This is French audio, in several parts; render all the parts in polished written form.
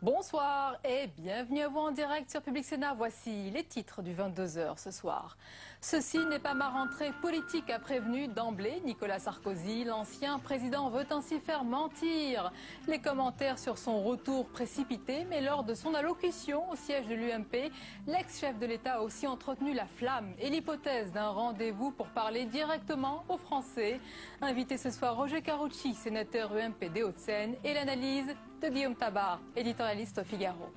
Bonsoir et bienvenue à vous en direct sur Public Sénat. Voici les titres du 22h ce soir. Ceci n'est pas ma rentrée politique, a prévenu d'emblée Nicolas Sarkozy. L'ancien président veut ainsi faire mentir. Les commentaires sur son retour précipité, mais lors de son allocution au siège de l'UMP, l'ex-chef de l'État a aussi entretenu la flamme et l'hypothèse d'un rendez-vous pour parler directement aux Français. Invité ce soir Roger Carucci, sénateur UMP des Hauts-de-Seine, et l'analyse de Guillaume Tabar, éditorialiste au Figaro.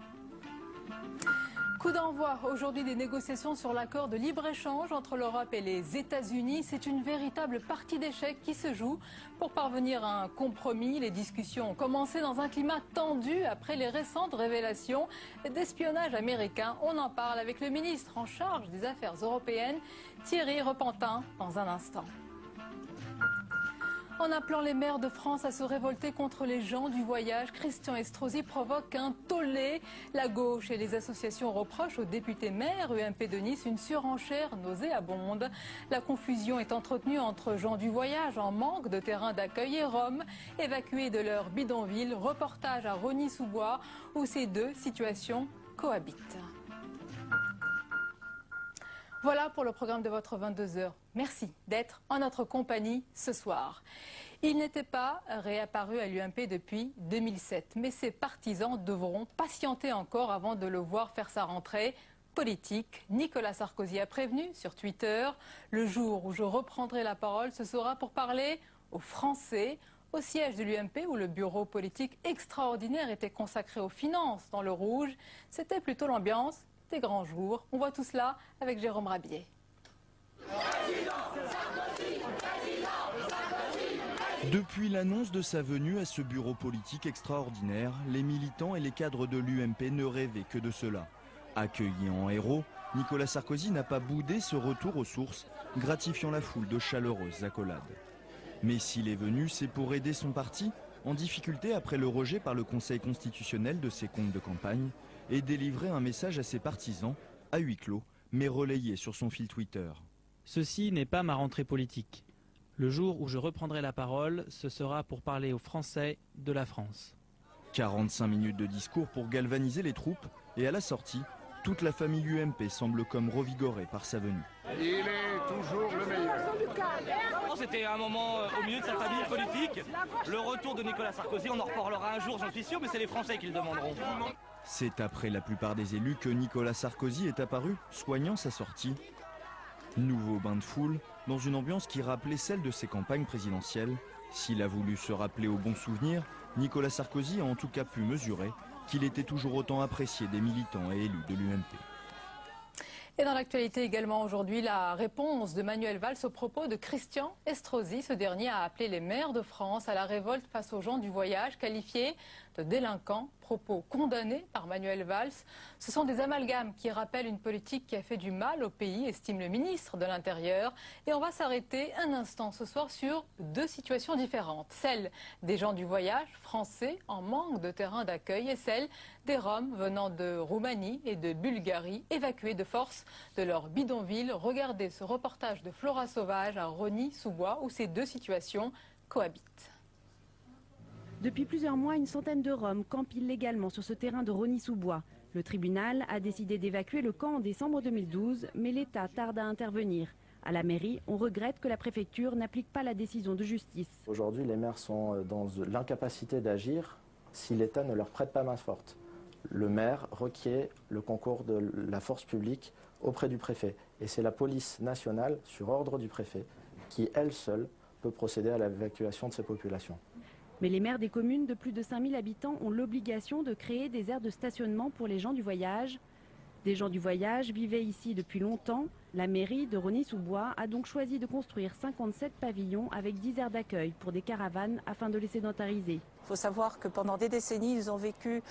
Coup d'envoi aujourd'hui des négociations sur l'accord de libre-échange entre l'Europe et les États-Unis. C'est une véritable partie d'échecs qui se joue pour parvenir à un compromis. Les discussions ont commencé dans un climat tendu après les récentes révélations d'espionnage américain. On en parle avec le ministre en charge des Affaires européennes, Thierry Repentin, dans un instant. En appelant les maires de France à se révolter contre les gens du voyage, Christian Estrosi provoque un tollé. La gauche et les associations reprochent au député maire UMP de Nice une surenchère nauséabonde. La confusion est entretenue entre gens du voyage en manque de terrain d'accueil et Roms évacués de leur bidonville. Reportage à Rosny-sous-Bois où ces deux situations cohabitent. Voilà pour le programme de votre 22h. Merci d'être en notre compagnie ce soir. Il n'était pas réapparu à l'UMP depuis 2007, mais ses partisans devront patienter encore avant de le voir faire sa rentrée politique. Nicolas Sarkozy a prévenu sur Twitter « Le jour où je reprendrai la parole, ce sera pour parler aux Français ». Au siège de l'UMP, où le bureau politique extraordinaire était consacré aux finances dans le rouge, c'était plutôt l'ambiance des grands jours. On voit tout cela avec Jérôme Rabier. Depuis l'annonce de sa venue à ce bureau politique extraordinaire, les militants et les cadres de l'UMP ne rêvaient que de cela. Accueilli en héros, Nicolas Sarkozy n'a pas boudé ce retour aux sources, gratifiant la foule de chaleureuses accolades. Mais s'il est venu, c'est pour aider son parti, en difficulté après le rejet par le Conseil constitutionnel de ses comptes de campagne, et délivrer un message à ses partisans, à huis clos, mais relayé sur son fil Twitter. Ceci n'est pas ma rentrée politique. Le jour où je reprendrai la parole, ce sera pour parler aux Français de la France. 45 minutes de discours pour galvaniser les troupes, et à la sortie, toute la famille UMP semble comme revigorée par sa venue. Il est toujours le meilleur. C'était un moment au milieu de sa famille politique. Le retour de Nicolas Sarkozy, on en reparlera un jour, j'en suis sûr, mais c'est les Français qui le demanderont. C'est après la plupart des élus que Nicolas Sarkozy est apparu, soignant sa sortie. Nouveau bain de foule, dans une ambiance qui rappelait celle de ses campagnes présidentielles. S'il a voulu se rappeler aux bons souvenirs, Nicolas Sarkozy a en tout cas pu mesurer qu'il était toujours autant apprécié des militants et élus de l'UMP. Et dans l'actualité également aujourd'hui, la réponse de Manuel Valls aux propos de Christian Estrosi. Ce dernier a appelé les maires de France à la révolte face aux gens du voyage, qualifiés de délinquants. Propos condamnés par Manuel Valls. Ce sont des amalgames qui rappellent une politique qui a fait du mal au pays, estime le ministre de l'Intérieur. Et on va s'arrêter un instant ce soir sur deux situations différentes. Celle des gens du voyage français en manque de terrain d'accueil et celle des Roms venant de Roumanie et de Bulgarie évacués de force de leur bidonville. Regardez ce reportage de Flora Sauvage à Rosny-sous-Bois où ces deux situations cohabitent. Depuis plusieurs mois, une centaine de Roms campent illégalement sur ce terrain de Rosny-sous-Bois. Le tribunal a décidé d'évacuer le camp en décembre 2012, mais l'État tarde à intervenir. À la mairie, on regrette que la préfecture n'applique pas la décision de justice. Aujourd'hui, les maires sont dans l'incapacité d'agir si l'État ne leur prête pas main forte. Le maire requiert le concours de la force publique auprès du préfet. Et c'est la police nationale, sur ordre du préfet, qui, elle seule, peut procéder à l'évacuation de ces populations. Mais les maires des communes de plus de 5000 habitants ont l'obligation de créer des aires de stationnement pour les gens du voyage. Des gens du voyage vivaient ici depuis longtemps. La mairie de Rosny-sous-Bois a donc choisi de construire 57 pavillons avec 10 aires d'accueil pour des caravanes afin de les sédentariser. Il faut savoir que pendant des décennies, ils ont vécu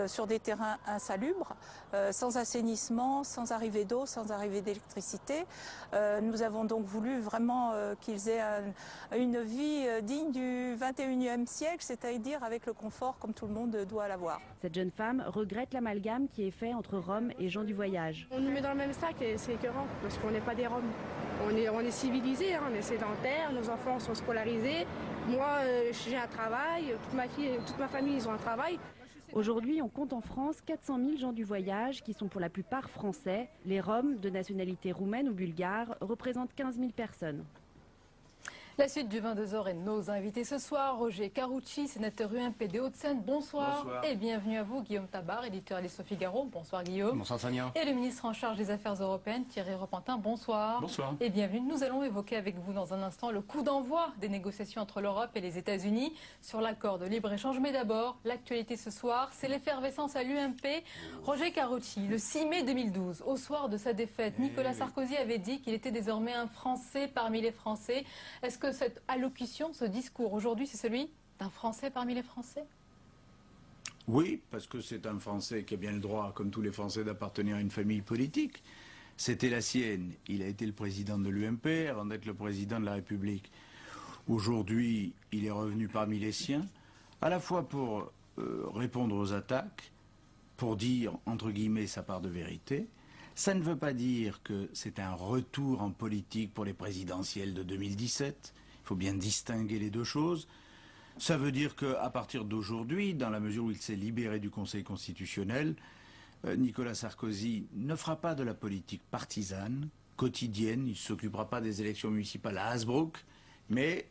sur des terrains insalubres, sans assainissement, sans arrivée d'eau, sans arrivée d'électricité. Nous avons donc voulu vraiment qu'ils aient une vie digne du 21e siècle, c'est-à-dire avec le confort comme tout le monde doit l'avoir. Cette jeune femme regrette l'amalgame qui est fait entre Roms et gens du voyage. On nous met dans le même sac et c'est écœurant parce qu'on n'est pas des Roms. On est civilisés, hein, on est sédentaires, nos enfants sont scolarisés. Moi, j'ai un travail, toute ma famille, ils ont un travail. Aujourd'hui, on compte en France 400 000 gens du voyage qui sont pour la plupart français. Les Roms, de nationalité roumaine ou bulgare, représentent 15 000 personnes. La suite du 22h et nos invités ce soir, Roger Carucci, sénateur UMP des Hauts-de-Seine, bonsoir. Bonsoir. Et bienvenue à vous, Guillaume Tabar, éditorialiste au Figaro, bonsoir Guillaume. Bonsoir Sonia. Et le ministre en charge des Affaires européennes, Thierry Repentin, bonsoir. Bonsoir. Et bienvenue. Nous allons évoquer avec vous dans un instant le coup d'envoi des négociations entre l'Europe et les États-Unis sur l'accord de libre-échange. Mais d'abord, l'actualité ce soir, c'est l'effervescence à l'UMP. Roger Carucci, le 6 mai 2012, au soir de sa défaite, Nicolas Sarkozy avait dit qu'il était désormais un Français parmi les Français. Est-ce que cette allocution, ce discours aujourd'hui, c'est celui d'un Français parmi les Français? Oui, parce que c'est un Français qui a bien le droit, comme tous les Français, d'appartenir à une famille politique. C'était la sienne. Il a été le président de l'UMP avant d'être le président de la République. Aujourd'hui, il est revenu parmi les siens, à la fois pour répondre aux attaques, pour dire, entre guillemets, sa part de vérité. Ça ne veut pas dire que c'est un retour en politique pour les présidentielles de 2017. Il faut bien distinguer les deux choses. Ça veut dire qu'à partir d'aujourd'hui, dans la mesure où il s'est libéré du Conseil constitutionnel, Nicolas Sarkozy ne fera pas de la politique partisane, quotidienne, il ne s'occupera pas des élections municipales à Hasbrook, mais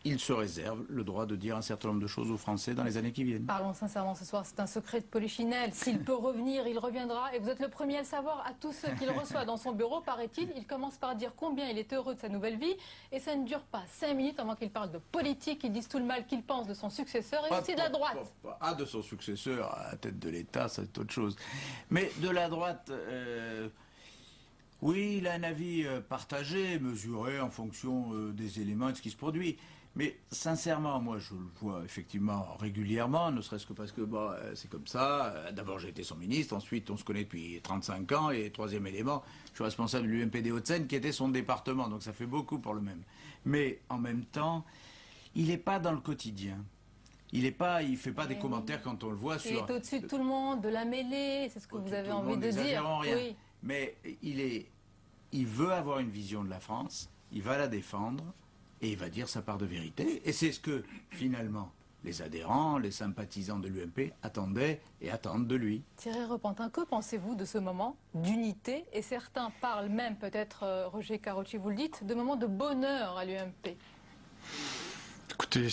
il se réserve le droit de dire un certain nombre de choses aux Français dans les années qui viennent. Parlons sincèrement ce soir, c'est un secret de polichinelle. S'il peut revenir, il reviendra. Et vous êtes le premier à le savoir. À tous ceux qu'il reçoit dans son bureau, paraît-il, il commence par dire combien il est heureux de sa nouvelle vie. Et ça ne dure pas 5 minutes avant qu'il parle de politique, qu'il dise tout le mal qu'il pense de son successeur et aussi de la droite. De son successeur à la tête de l'État, c'est autre chose. Mais de la droite... oui, il a un avis partagé, mesuré en fonction des éléments et de ce qui se produit. Mais sincèrement, moi je le vois effectivement régulièrement, ne serait-ce que parce que c'est comme ça. D'abord j'ai été son ministre, ensuite on se connaît depuis 35 ans, et troisième élément, je suis responsable de l'UMP des Hauts-de-Seine qui était son département, donc ça fait beaucoup pour le même. Mais en même temps, il n'est pas dans le quotidien. Il fait pas des commentaires quand on le voit sur... Il est au-dessus de tout le monde, de la mêlée, c'est ce que vous avez envie de dire. Rien. Oui. Mais il veut avoir une vision de la France, il va la défendre, et il va dire sa part de vérité. Et c'est ce que, finalement, les adhérents, les sympathisants de l'UMP attendaient et attendent de lui. Thierry Repentin, que pensez-vous de ce moment d'unité? Et certains parlent même, peut-être, Roger Carucci, vous le dites, de moments de bonheur à l'UMP. Écoutez,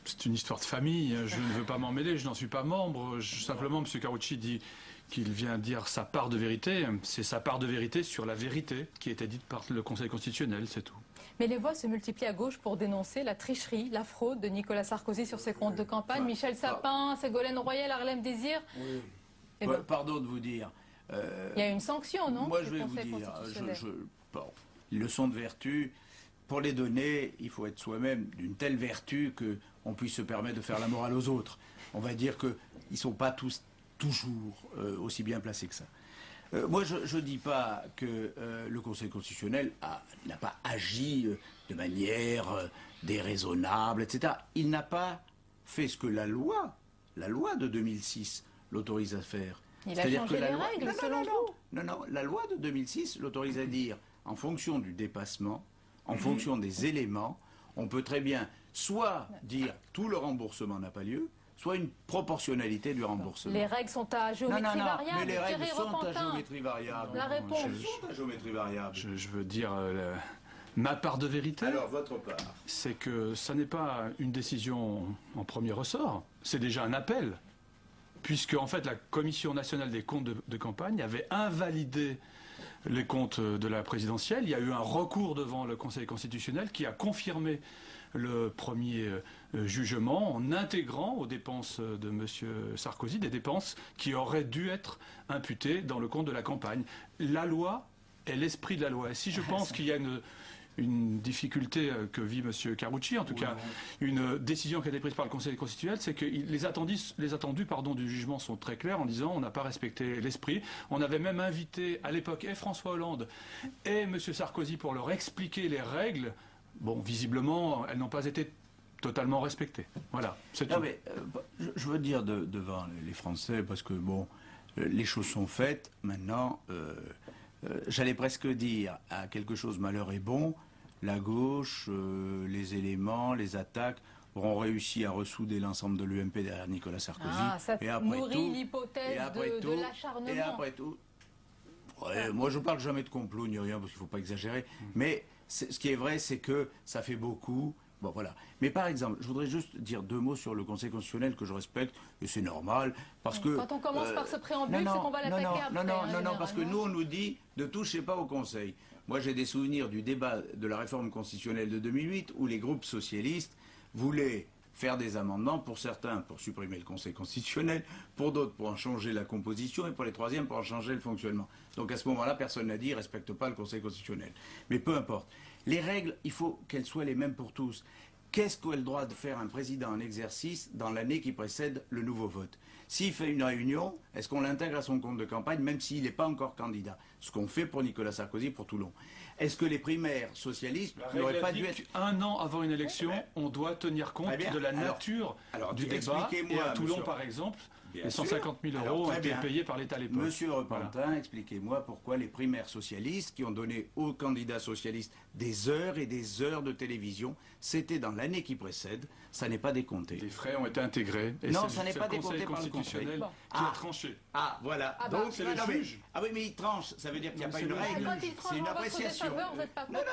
c'est une histoire de famille. Je ne veux pas m'en mêler, je n'en suis pas membre. Simplement, M. Carucci dit qu'il vient dire sa part de vérité. C'est sa part de vérité sur la vérité qui était dite par le Conseil constitutionnel, c'est tout. Mais les voix se multiplient à gauche pour dénoncer la tricherie, la fraude de Nicolas Sarkozy sur ses comptes de campagne. Michel Sapin, Ségolène Royal, Harlem Désir. Oui. Pardon de vous dire. Il y a une sanction, non? Moi, je vais vous dire, leçon de vertu, pour les donner, il faut être soi-même d'une telle vertu qu'on puisse se permettre de faire la morale aux autres. On va dire qu'ils ne sont pas tous toujours aussi bien placés que ça. Moi, je ne dis pas que le Conseil constitutionnel n'a pas agi de manière déraisonnable, etc. Il n'a pas fait ce que la loi de 2006 l'autorise à faire. Il a changé les règles, selon vous? Non, la loi de 2006 l'autorise à dire, en fonction du dépassement, en fonction des éléments, on peut très bien soit dire tout le remboursement n'a pas lieu, soit une proportionnalité du remboursement. Les règles sont à géométrie variable. Mais les règles sont à géométrie variable. La réponse. Sont à géométrie variable. Je veux dire, ma part de vérité, alors votre part, c'est que ça n'est pas une décision en premier ressort, c'est déjà un appel. Puisque, en fait, la Commission nationale des comptes de campagne avait invalidé les comptes de la présidentielle. Il y a eu un recours devant le Conseil constitutionnel qui a confirmé le premier jugement en intégrant aux dépenses de M. Sarkozy des dépenses qui auraient dû être imputées dans le compte de la campagne. La loi est l'esprit de la loi. Et si je pense qu'il y a une difficulté que vit M. Carucci, en tout cas une décision qui a été prise par le Conseil constitutionnel, c'est que les attendus du jugement sont très clairs en disant on n'a pas respecté l'esprit. On avait même invité à l'époque et François Hollande et M. Sarkozy pour leur expliquer les règles. Bon, visiblement, elles n'ont pas été totalement respectées. Voilà, c'est tout. Mais, je veux dire devant les Français, parce que bon, les choses sont faites. Maintenant, j'allais presque dire à quelque chose malheur est bon. La gauche, les éléments, les attaques. auront réussi à ressouder l'ensemble de l'UMP derrière Nicolas Sarkozy. Ça nourrit l'hypothèse de l'acharnement. Et après tout, ouais, moi je parle jamais de complot ni rien parce qu'il ne faut pas exagérer, mais ce qui est vrai c'est que ça fait beaucoup. Bon voilà. Mais par exemple, je voudrais juste dire 2 mots sur le Conseil constitutionnel que je respecte, et c'est normal, parce que... Quand on commence par ce préambule, c'est qu'on va l'attaquer après. Non, parce que nous on nous dit ne touchez pas au Conseil. Moi j'ai des souvenirs du débat de la réforme constitutionnelle de 2008 où les groupes socialistes voulaient faire des amendements, pour certains pour supprimer le Conseil constitutionnel, pour d'autres pour en changer la composition, et pour les troisièmes pour en changer le fonctionnement. Donc à ce moment-là, personne n'a dit « il ne respecte pas le Conseil constitutionnel ». Mais peu importe. Les règles, il faut qu'elles soient les mêmes pour tous. Qu'est-ce qu'a le droit de faire un président en exercice dans l'année qui précède le nouveau vote? S'il fait une réunion, est-ce qu'on l'intègre à son compte de campagne, même s'il n'est pas encore candidat? Ce qu'on fait pour Nicolas Sarkozy, pour Toulon. Est-ce que les primaires socialistes n'auraient pas dû être... Un an avant une élection, on doit tenir compte de la nature du débat. Et à Toulon, par exemple, les 150 000 euros ont été payés par l'État à l'époque. Monsieur Repentin, expliquez-moi pourquoi les primaires socialistes, qui ont donné aux candidats socialistes des heures et des heures de télévision, c'était dans l'année qui précède, ça n'est pas décompté. Les frais ont été intégrés. Et non, ça n'est pas décompté par le Conseil constitutionnel qui a tranché. Ah, voilà. Donc c'est le juge. Ah oui, mais il tranche. Ça veut dire qu'il n'y a pas une règle. C'est une appréciation. Non,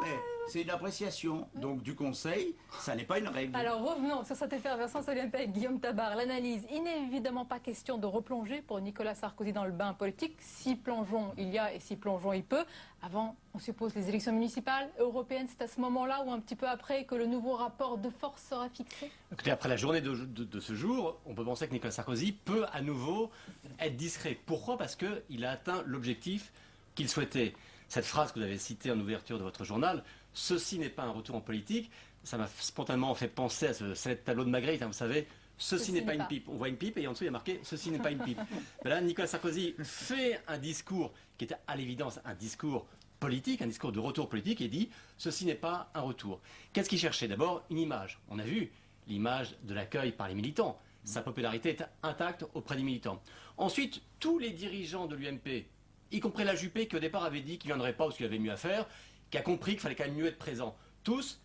mais c'est une appréciation. Donc du Conseil, ça n'est pas une règle. Alors revenons sur cette effervescence olympique. Guillaume Tabar, l'analyse. Il n'est évidemment pas question de replonger pour Nicolas Sarkozy dans le bain politique. Si plongeons il y a et si plongeons il peut. Avant, on suppose les élections municipales, européennes, c'est à ce moment-là ou un petit peu après que le nouveau rapport de force sera fixé? Écoutez, après la journée de ce jour, on peut penser que Nicolas Sarkozy peut à nouveau être discret. Pourquoi? Parce qu'il a atteint l'objectif qu'il souhaitait. Cette phrase que vous avez citée en ouverture de votre journal, « Ceci n'est pas un retour en politique », ça m'a spontanément fait penser à ce tableau de Magritte, hein, vous savez, « Ceci n'est pas une pipe ». On voit une pipe et en dessous il y a marqué « Ceci n'est pas une pipe ». Mais là, Nicolas Sarkozy fait un discours qui était à l'évidence un discours politique, un discours de retour politique, et dit « Ceci n'est pas un retour ». Qu'est-ce qu'il cherchait? D'abord, une image. On a vu l'image de l'accueil par les militants. Sa popularité est intacte auprès des militants. Ensuite, tous les dirigeants de l'UMP, y compris la Juppé, qui au départ avait dit qu'il ne viendrait pas parce qu'il avait mieux à faire, qui a compris qu'il fallait quand même mieux être présent. Tous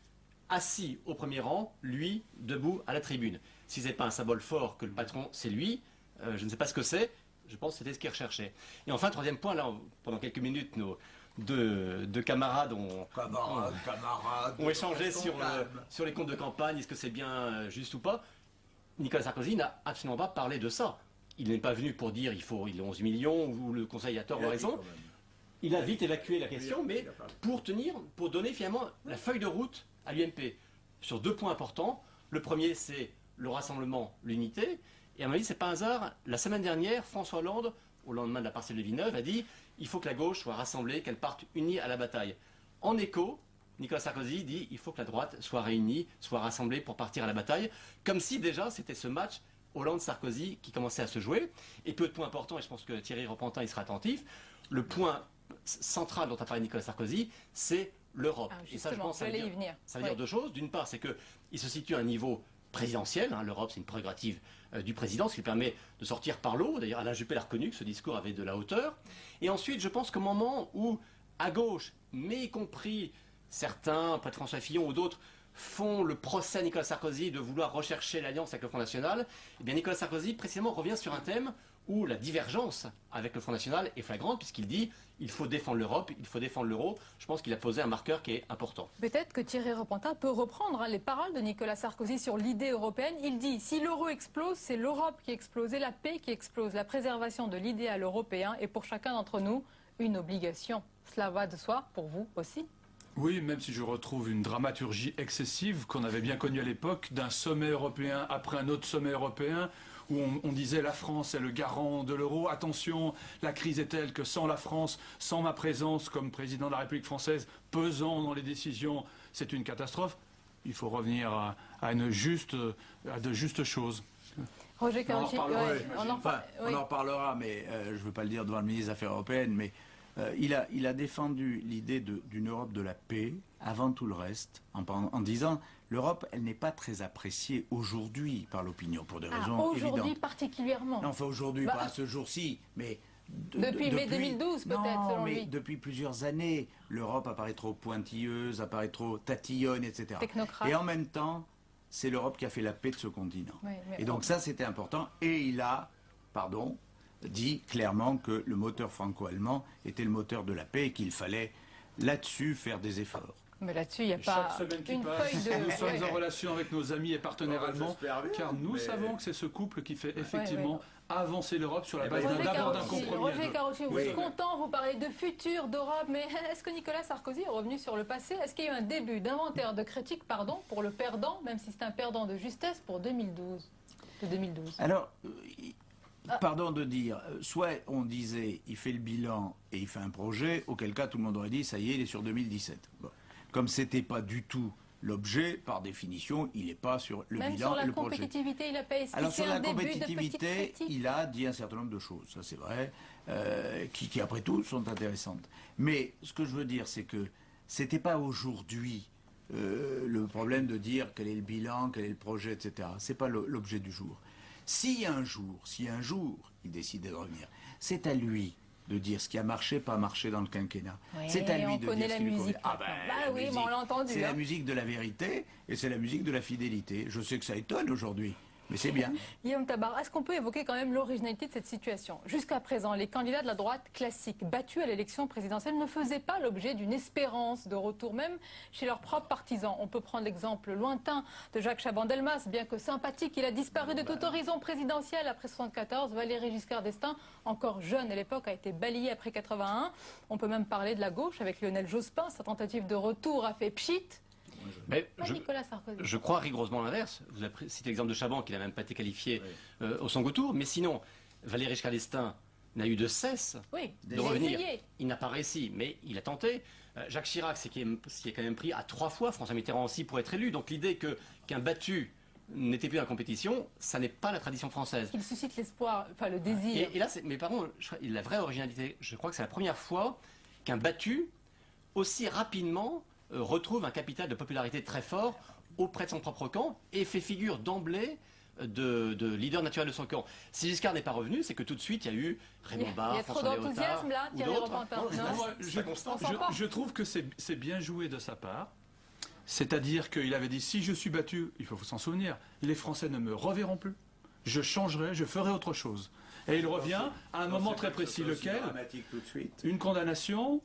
assis au premier rang, lui debout à la tribune. Si ce n'est pas un symbole fort que le patron, c'est lui, je ne sais pas ce que c'est, je pense que c'était ce qu'il recherchait. Et enfin, troisième point, là, pendant quelques minutes, nos deux camarades ont échangé sur les comptes de campagne, est-ce que c'est bien juste ou pas. Nicolas Sarkozy n'a absolument pas parlé de ça. Il n'est pas venu pour dire il faut 11 millions ou le Conseil a tort ou raison. Il a vite évacué la question, mais pour donner finalement la feuille de route à l'UMP sur 2 points importants. Le premier, c'est le rassemblement, l'unité. Et à mon avis, c'est pas un hasard. La semaine dernière, François Hollande, au lendemain de la partielle de Villeneuve, a dit il faut que la gauche soit rassemblée, qu'elle parte unie à la bataille. En écho, Nicolas Sarkozy dit il faut que la droite soit réunie, soit rassemblée pour partir à la bataille, comme si déjà c'était ce match Hollande-Sarkozy qui commençait à se jouer. Et peu de points importants, et je pense que Thierry Repentin y sera attentif, le point central dont a parlé Nicolas Sarkozy, c'est l'Europe. Et ça, je pense, ça veut dire 2 choses. D'une part, c'est qu'il se situe à un niveau présidentiel. Hein. L'Europe, c'est une prérogative du président, ce qui lui permet de sortir par l'eau. D'ailleurs, Alain Juppé l'a reconnu, que ce discours avait de la hauteur. Et ensuite, je pense qu'au moment où, à gauche, mais y compris certains, près de François Fillon ou d'autres, font le procès à Nicolas Sarkozy de vouloir rechercher l'alliance avec le Front National, eh bien Nicolas Sarkozy, précisément, revient sur un thème où la divergence avec le Front National est flagrante, puisqu'il dit il faut défendre l'Europe, il faut défendre l'euro. Je pense qu'il a posé un marqueur qui est important. Peut-être que Thierry Repentin peut reprendre les paroles de Nicolas Sarkozy sur l'idée européenne. Il dit si l'euro explose, c'est l'Europe qui explose et la paix qui explose. La préservation de l'idéal européen est pour chacun d'entre nous une obligation. Cela va de soi pour vous aussi? Oui, même si je retrouve une dramaturgie excessive qu'on avait bien connue à l'époque, d'un sommet européen après un autre sommet européen, où on disait la France est le garant de l'euro. Attention, la crise est telle que sans la France, sans ma présence comme président de la République française, pesant dans les décisions, c'est une catastrophe. Il faut revenir à de justes choses. Roger Karoutchi, on en reparlera, mais je ne veux pas le dire devant le ministre des Affaires européennes, mais il a défendu l'idée d'une Europe de la paix avant tout le reste, en disant l'Europe, elle n'est pas très appréciée aujourd'hui par l'opinion pour des raisons évidentes. Aujourd'hui particulièrement. Non, enfin aujourd'hui, pas à ce jour-ci, mais depuis mai 2012 peut-être, selon lui. Depuis plusieurs années, l'Europe apparaît trop pointilleuse, apparaît trop tatillonne, etc. Technocrate. Et en même temps, c'est l'Europe qui a fait la paix de ce continent. Oui, et donc ça, c'était important. Et il a, dit clairement que le moteur franco-allemand était le moteur de la paix et qu'il fallait là-dessus faire des efforts. Mais là-dessus, il n'y a pas Chaque semaine qui une passe, feuille de... nous sommes en relation avec nos amis et partenaires allemands, car nous savons que c'est ce couple qui fait effectivement avancer l'Europe sur la base d'abord d'un compromis. Roger Karoutchi, vous êtes content, vous parlez de futur, d'Europe, mais est-ce que Nicolas Sarkozy est revenu sur le passé? Est-ce qu'il y a eu un début d'inventaire de critique, pour le perdant, même si c'est un perdant de justesse pour 2012 de 2012? Alors, pardon de dire, soit on disait il fait le bilan et il fait un projet, auquel cas tout le monde aurait dit ça y est, il est sur 2017. Bon. Comme c'était pas du tout l'objet, par définition, il n'est pas sur le même bilan sur la et le projet. compétitivité, il n'a pas esquissé Alors sur un la début compétitivité, de il a dit un certain nombre de choses, ça c'est vrai, qui après tout sont intéressantes. Mais ce que je veux dire, c'est que c'était pas aujourd'hui le problème de dire quel est le bilan, quel est le projet, etc. C'est pas l'objet du jour. Si un jour il décide de revenir, c'est à lui de dire ce qui a marché, pas marché dans le quinquennat. Oui, c'est à lui de dire ce qui lui convient. Oui, mais on l'a entendu. C'est la musique de la vérité et c'est la musique de la fidélité. Je sais que ça étonne aujourd'hui, mais c'est bien. Guillaume Tabar, est-ce qu'on peut évoquer quand même l'originalité de cette situation? Jusqu'à présent, les candidats de la droite classique battus à l'élection présidentielle ne faisaient pas l'objet d'une espérance de retour, même chez leurs propres partisans. On peut prendre l'exemple lointain de Jacques Chaban-Delmas, bien que sympathique, il a disparu de tout horizon présidentiel après 1974. Valéry Giscard d'Estaing, encore jeune à l'époque, a été balayé après 81. On peut même parler de la gauche avec Lionel Jospin. Sa tentative de retour a fait pchit. Mais Nicolas Sarkozy. Je crois rigoureusement l'inverse. Vous avez cité l'exemple de Chaban qui n'a même pas été qualifié au second tour. Mais sinon, Valéry Giscard d'Estaing n'a eu de cesse de revenir. Il n'a pas réussi, mais il a tenté. Jacques Chirac, c'est qui est quand même pris à 3 fois. François Mitterrand aussi pour être élu. Donc l'idée qu'un battu n'était plus en compétition, ça n'est pas la tradition française. Il suscite l'espoir, enfin le désir. Et là, mais par contre, la vraie originalité, je crois que c'est la première fois qu'un battu, aussi rapidement, retrouve un capital de popularité très fort auprès de son propre camp et fait figure d'emblée de leader naturel de son camp. Si Giscard n'est pas revenu, c'est que tout de suite il y a eu Raymond Barre, il y a trop d'enthousiasme là, Thierry Repentin. Je trouve que c'est bien joué de sa part. C'est-à-dire qu'il avait dit si je suis battu, il faut s'en souvenir, les Français ne me reverront plus. Je changerai, je ferai autre chose. Et il revient à un moment très précis, lequel une condamnation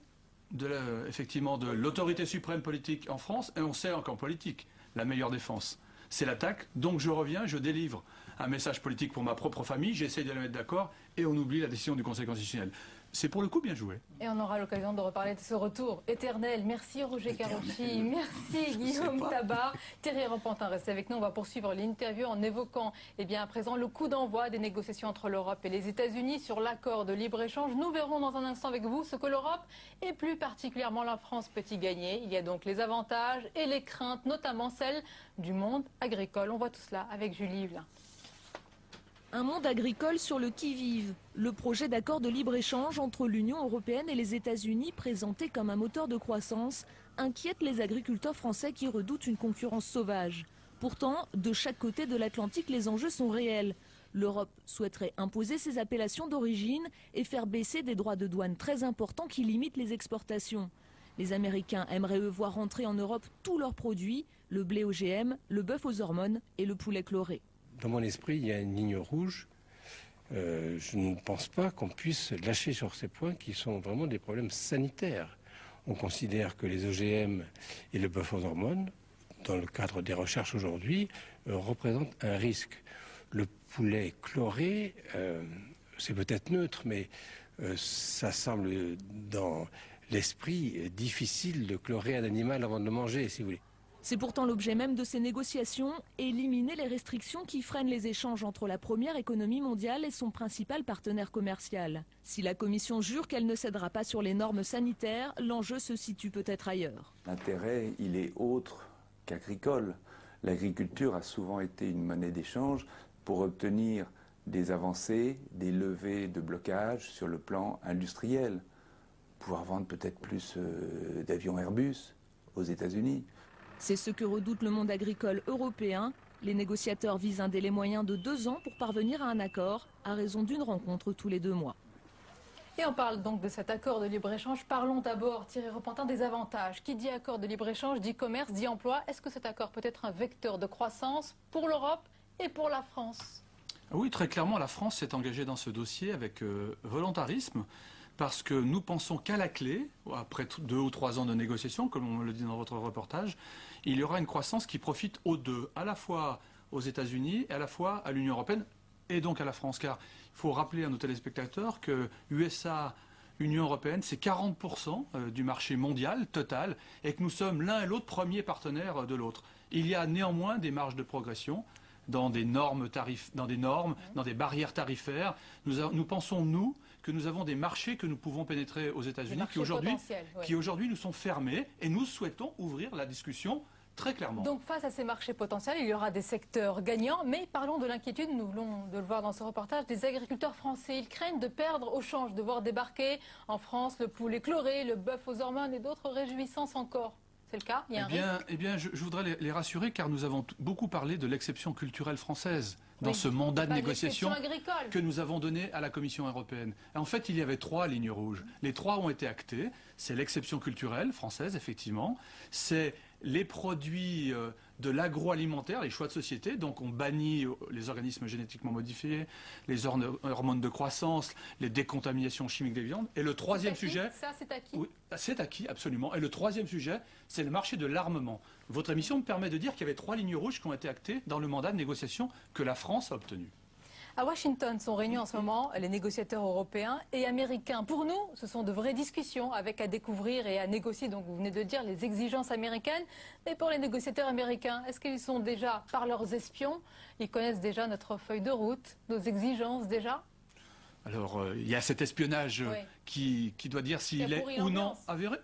effectivement de l'autorité suprême politique en France, et on sait qu'en politique, la meilleure défense, c'est l'attaque. Donc je reviens, je délivre un message politique pour ma propre famille, j'essaie de la mettre d'accord, et on oublie la décision du Conseil constitutionnel. C'est pour le coup bien joué. Et on aura l'occasion de reparler de ce retour éternel. Merci Roger Karoutchi, merci Guillaume Tabar. Thierry Repentin, restez avec nous. On va poursuivre l'interview en évoquant à présent le coup d'envoi des négociations entre l'Europe et les États-Unis sur l'accord de libre-échange. Nous verrons dans un instant avec vous ce que l'Europe et plus particulièrement la France peut y gagner. Il y a donc les avantages et les craintes, notamment celles du monde agricole. On voit tout cela avec Julie Yvelin. Un monde agricole sur le qui-vive. Le projet d'accord de libre-échange entre l'Union européenne et les États-Unis, présenté comme un moteur de croissance, inquiète les agriculteurs français qui redoutent une concurrence sauvage. Pourtant, de chaque côté de l'Atlantique, les enjeux sont réels. L'Europe souhaiterait imposer ses appellations d'origine et faire baisser des droits de douane très importants qui limitent les exportations. Les Américains aimeraient eux voir rentrer en Europe tous leurs produits, le blé OGM, le bœuf aux hormones et le poulet chloré. Dans mon esprit, il y a une ligne rouge. Je ne pense pas qu'on puisse lâcher sur ces points qui sont vraiment des problèmes sanitaires. On considère que les OGM et le bœuf aux hormones, dans le cadre des recherches aujourd'hui, représentent un risque. Le poulet chloré, c'est peut-être neutre, mais ça semble dans l'esprit difficile de chlorer un animal avant de le manger, si vous voulez. C'est pourtant l'objet même de ces négociations, éliminer les restrictions qui freinent les échanges entre la première économie mondiale et son principal partenaire commercial. Si la Commission jure qu'elle ne cédera pas sur les normes sanitaires, l'enjeu se situe peut-être ailleurs. L'intérêt, il est autre qu'agricole. L'agriculture a souvent été une monnaie d'échange pour obtenir des avancées, des levées de blocage sur le plan industriel. Pouvoir vendre peut-être plus d'avions Airbus aux États-Unis. C'est ce que redoute le monde agricole européen. Les négociateurs visent un délai moyen de 2 ans pour parvenir à un accord, à raison d'une rencontre tous les 2 mois. Et on parle donc de cet accord de libre-échange. Parlons d'abord, Thierry Repentin, des avantages. Qui dit accord de libre-échange dit commerce, dit emploi. Est-ce que cet accord peut être un vecteur de croissance pour l'Europe et pour la France? Oui, très clairement, la France s'est engagée dans ce dossier avec volontarisme, parce que nous pensons qu'à la clé, après 2 ou 3 ans de négociations, comme on le dit dans votre reportage, il y aura une croissance qui profite aux deux, à la fois aux États-Unis et à la fois à l'Union européenne et donc à la France. Car il faut rappeler à nos téléspectateurs que USA, Union européenne, c'est 40% du marché mondial total et que nous sommes l'un et l'autre premiers partenaires de l'autre. Il y a néanmoins des marges de progression dans des normes, dans des barrières tarifaires. Nous pensons, nous, que nous avons des marchés que nous pouvons pénétrer aux États-Unis qui aujourd'hui nous sont fermés et nous souhaitons ouvrir la discussion très clairement. Donc face à ces marchés potentiels, il y aura des secteurs gagnants, mais parlons de l'inquiétude, nous voulons de le voir dans ce reportage, des agriculteurs français. Ils craignent de perdre au change, de voir débarquer en France le poulet chloré, le bœuf aux hormones et d'autres réjouissances encore. C'est le cas? Il y a un risque? Eh bien, je voudrais les rassurer car nous avons beaucoup parlé de l'exception culturelle française dans ce mandat de négociation que nous avons donné à la Commission européenne. Et en fait, il y avait 3 lignes rouges. Les 3 ont été actées. C'est l'exception culturelle française, effectivement. C'est les produits de l'agroalimentaire, les choix de société. Donc on bannit les organismes génétiquement modifiés, les hormones de croissance, les décontaminations chimiques des viandes. Et le troisième sujet... Ça, c'est acquis? Oui, c'est acquis, absolument. Et le troisième sujet, c'est le marché de l'armement. Votre émission me permet de dire qu'il y avait 3 lignes rouges qui ont été actées dans le mandat de négociation que la France a obtenu. À Washington sont réunis en ce moment les négociateurs européens et américains. Pour nous, ce sont de vraies discussions avec à découvrir et à négocier, donc vous venez de dire, les exigences américaines. Mais pour les négociateurs américains, est-ce qu'ils sont déjà, par leurs espions, ils connaissent déjà notre feuille de route, nos exigences déjà? Alors, il y a cet espionnage qui doit dire s'il est ou non avéré.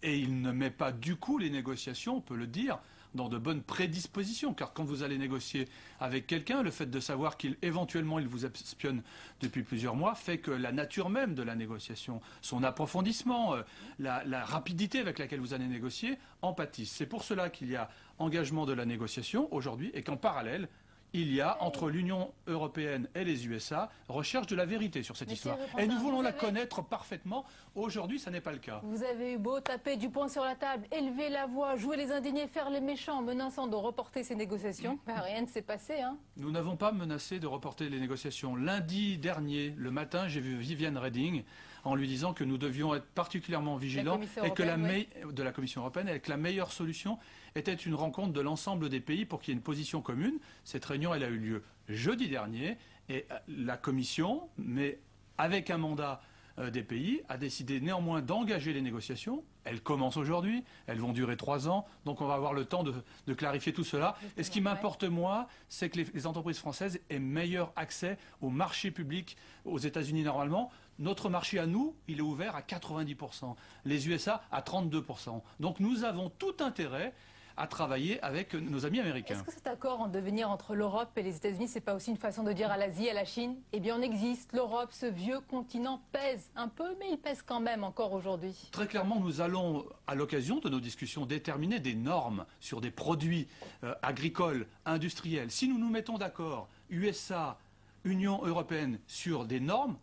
Et il ne met pas du coup les négociations, on peut le dire, dans de bonnes prédispositions. Car quand vous allez négocier avec quelqu'un, le fait de savoir qu'éventuellement il vous espionne depuis plusieurs mois fait que la nature même de la négociation, son approfondissement, la rapidité avec laquelle vous allez négocier, en pâtissent. C'est pour cela qu'il y a engagement de la négociation aujourd'hui et qu'en parallèle, il y a, entre l'Union européenne et les USA, recherche de la vérité sur cette histoire. Et nous voulons la connaître parfaitement. Aujourd'hui, ça n'est pas le cas. Vous avez eu beau taper du poing sur la table, élever la voix, jouer les indignés, faire les méchants, menaçant de reporter ces négociations. Rien ne s'est passé, hein. Nous n'avons pas menacé de reporter les négociations. Lundi dernier, le matin, j'ai vu Viviane Reding en lui disant que nous devions être particulièrement vigilants et que de la Commission européenne et que la meilleure solution était une rencontre de l'ensemble des pays pour qu'il y ait une position commune. Cette réunion, elle a eu lieu jeudi dernier et la Commission, mais avec un mandat des pays, a décidé néanmoins d'engager les négociations. Elles commencent aujourd'hui, elles vont durer 3 ans, donc on va avoir le temps de clarifier tout cela. Et ce qui m'importe, moi, c'est que les entreprises françaises aient meilleur accès au marché public aux États-Unis normalement. Notre marché à nous, il est ouvert à 90%, les USA à 32%. Donc nous avons tout intérêt à travailler avec nos amis américains. Est-ce que cet accord en devenir entre l'Europe et les États-Unis, c'est pas aussi une façon de dire à l'Asie, à la Chine, eh bien on existe, l'Europe, ce vieux continent pèse un peu, mais il pèse quand même encore aujourd'hui? Très clairement, nous allons, à l'occasion de nos discussions, déterminer des normes sur des produits agricoles, industriels. Si nous nous mettons d'accord, USA, Union européenne, sur des normes,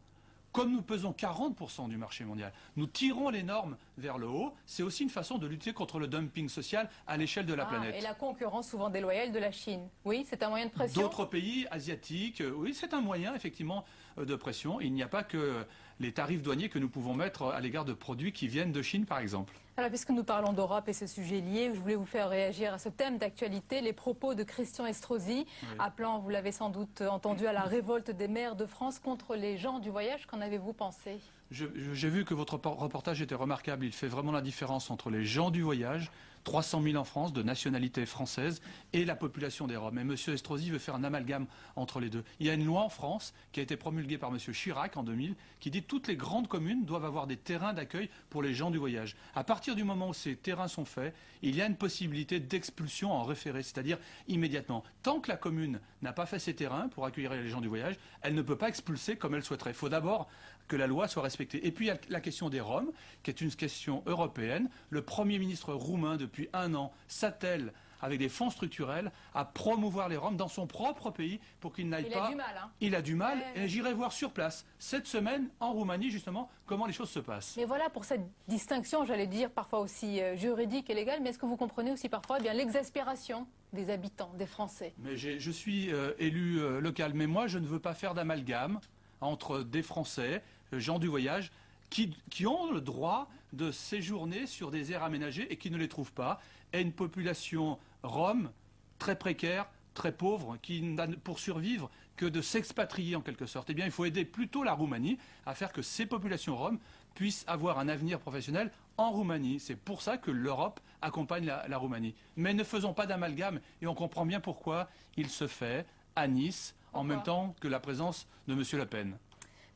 comme nous pesons 40% du marché mondial, nous tirons les normes vers le haut. C'est aussi une façon de lutter contre le dumping social à l'échelle de la planète. Et la concurrence souvent déloyale de la Chine. Oui, c'est un moyen de pression. D'autres pays asiatiques, oui, c'est un moyen effectivement de pression. Il n'y a pas que les tarifs douaniers que nous pouvons mettre à l'égard de produits qui viennent de Chine, par exemple. Alors, puisque nous parlons d'Europe et ce sujet lié, je voulais vous faire réagir à ce thème d'actualité, les propos de Christian Estrosi, appelant, vous l'avez sans doute entendu, à la révolte des maires de France contre les gens du voyage. Qu'en avez-vous pensé? J'ai vu que votre reportage était remarquable. Il fait vraiment la différence entre les gens du voyage, 300 000 en France, de nationalité française, et la population des Roms. Et M. Estrosi veut faire un amalgame entre les deux. Il y a une loi en France qui a été promulguée par M. Chirac en 2000 qui dit que toutes les grandes communes doivent avoir des terrains d'accueil pour les gens du voyage. À partir du moment où ces terrains sont faits, il y a une possibilité d'expulsion en référé, c'est-à-dire immédiatement. Tant que la commune n'a pas fait ses terrains pour accueillir les gens du voyage, elle ne peut pas expulser comme elle souhaiterait. Il faut d'abord que la loi soit respectée. Et puis il y a la question des Roms, qui est une question européenne. Le Premier ministre roumain, depuis 1 an, s'attelle avec des fonds structurels, à promouvoir les Roms dans son propre pays pour qu'ils n'aillent pas... Il a du mal, hein. Il a du mal, et j'irai voir sur place, cette semaine, en Roumanie, justement, comment les choses se passent. Mais voilà, pour cette distinction, j'allais dire, parfois aussi juridique et légale, mais est-ce que vous comprenez aussi parfois eh bien l'exaspération des habitants, des Français? Mais je suis élu local, mais moi, je ne veux pas faire d'amalgame entre des Français, gens du voyage, qui ont le droit de séjourner sur des aires aménagées et qui ne les trouvent pas, et une population rome très précaire, très pauvre, qui n'a pour survivre que de s'expatrier en quelque sorte. Eh bien, il faut aider plutôt la Roumanie à faire que ces populations roms puissent avoir un avenir professionnel en Roumanie. C'est pour ça que l'Europe accompagne la Roumanie. Mais ne faisons pas d'amalgame, et on comprend bien pourquoi il se fait à Nice, en même temps que la présence de M. Le Pen.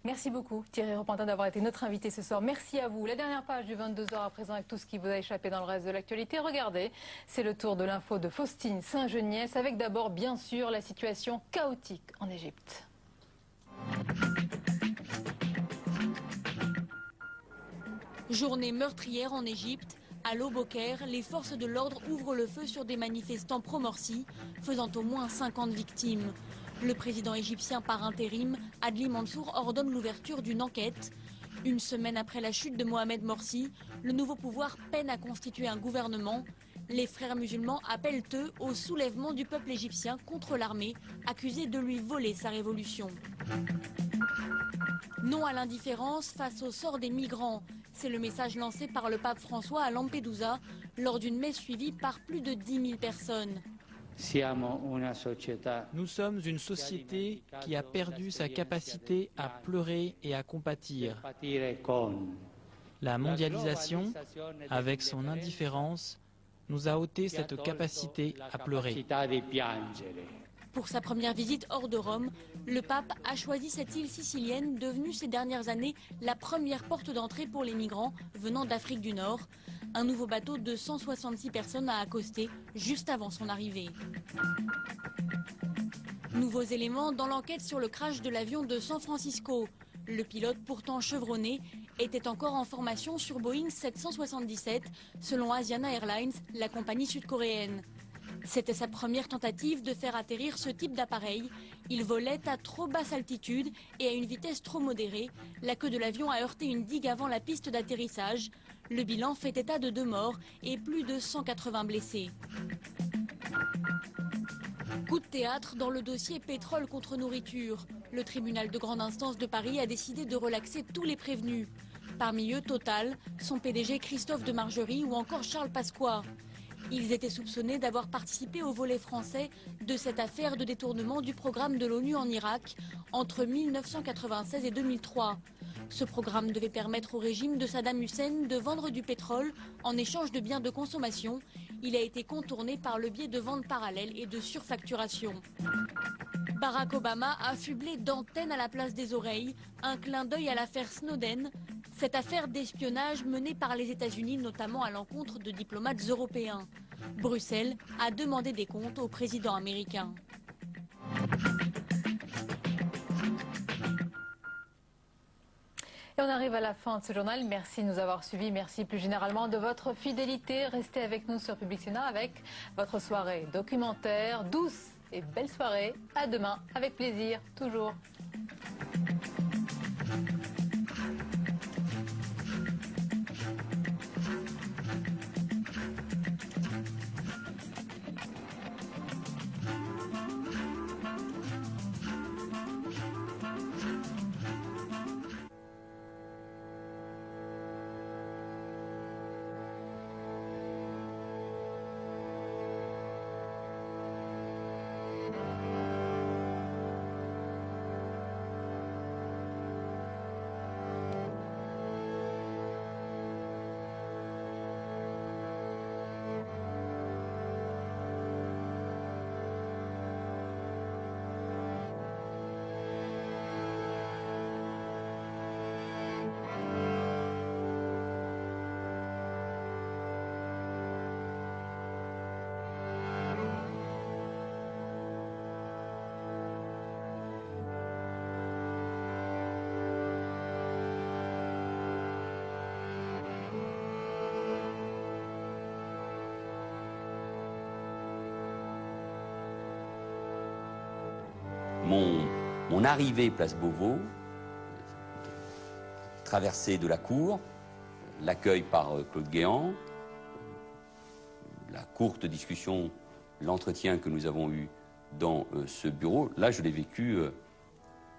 Merci beaucoup Thierry Repentin d'avoir été notre invité ce soir. Merci à vous. La dernière page du 22h à présent avec tout ce qui vous a échappé dans le reste de l'actualité. Regardez, c'est le tour de l'info de Faustine Saint-Geniès avec d'abord bien sûr la situation chaotique en Égypte. Journée meurtrière en Égypte. À l'aube au Caire, les forces de l'ordre ouvrent le feu sur des manifestants pro-Morsi, faisant au moins 50 victimes. Le président égyptien par intérim, Adli Mansour, ordonne l'ouverture d'une enquête. Une semaine après la chute de Mohamed Morsi, le nouveau pouvoir peine à constituer un gouvernement. Les frères musulmans appellent eux au soulèvement du peuple égyptien contre l'armée, accusée de lui voler sa révolution. Non à l'indifférence face au sort des migrants. C'est le message lancé par le pape François à Lampedusa lors d'une messe suivie par plus de 10 000 personnes. Nous sommes une société qui a perdu sa capacité à pleurer et à compatir. La mondialisation, avec son indifférence, nous a ôté cette capacité à pleurer. Pour sa première visite hors de Rome, le pape a choisi cette île sicilienne devenue ces dernières années la première porte d'entrée pour les migrants venant d'Afrique du Nord. Un nouveau bateau de 166 personnes a accosté juste avant son arrivée. Nouveaux éléments dans l'enquête sur le crash de l'avion de San Francisco. Le pilote, pourtant chevronné, était encore en formation sur Boeing 777, selon Asiana Airlines, la compagnie sud-coréenne. C'était sa première tentative de faire atterrir ce type d'appareil. Il volait à trop basse altitude et à une vitesse trop modérée. La queue de l'avion a heurté une digue avant la piste d'atterrissage. Le bilan fait état de 2 morts et plus de 180 blessés. Coup de théâtre dans le dossier pétrole contre nourriture. Le tribunal de grande instance de Paris a décidé de relaxer tous les prévenus. Parmi eux, Total, son PDG Christophe de Margerie ou encore Charles Pasqua. Ils étaient soupçonnés d'avoir participé au volet français de cette affaire de détournement du programme de l'ONU en Irak entre 1996 et 2003. Ce programme devait permettre au régime de Saddam Hussein de vendre du pétrole en échange de biens de consommation. Il a été contourné par le biais de ventes parallèles et de surfacturation. Barack Obama a affublé d'antennes à la place des oreilles, un clin d'œil à l'affaire Snowden, cette affaire d'espionnage menée par les États-Unis notamment à l'encontre de diplomates européens. Bruxelles a demandé des comptes au président américain. Et on arrive à la fin de ce journal. Merci de nous avoir suivis. Merci plus généralement de votre fidélité. Restez avec nous sur Public Sénat avec votre soirée documentaire. Douce et belle soirée. À demain avec plaisir, toujours. Mon arrivée place Beauvau, traversée de la cour, l'accueil par Claude Guéant, la courte discussion, l'entretien que nous avons eu dans ce bureau, là je l'ai vécu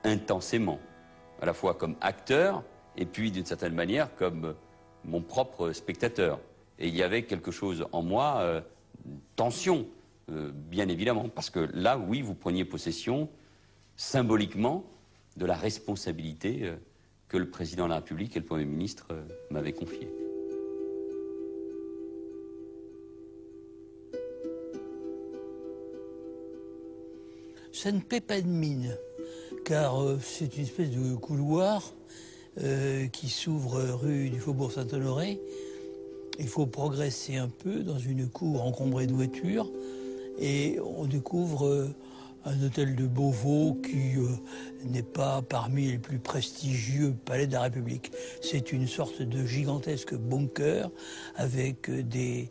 intensément, à la fois comme acteur et puis d'une certaine manière comme mon propre spectateur. Et il y avait quelque chose en moi, tension, bien évidemment, parce que là, oui, vous preniez possession symboliquement de la responsabilité que le président de la République et le Premier ministre m'avaient confiée. Ça ne paie pas de mine, car c'est une espèce de couloir qui s'ouvre rue du Faubourg Saint-Honoré. Il faut progresser un peu dans une cour encombrée de voitures et on découvre un hôtel de Beauvau qui n'est pas parmi les plus prestigieux palais de la République. C'est une sorte de gigantesque bunker avec des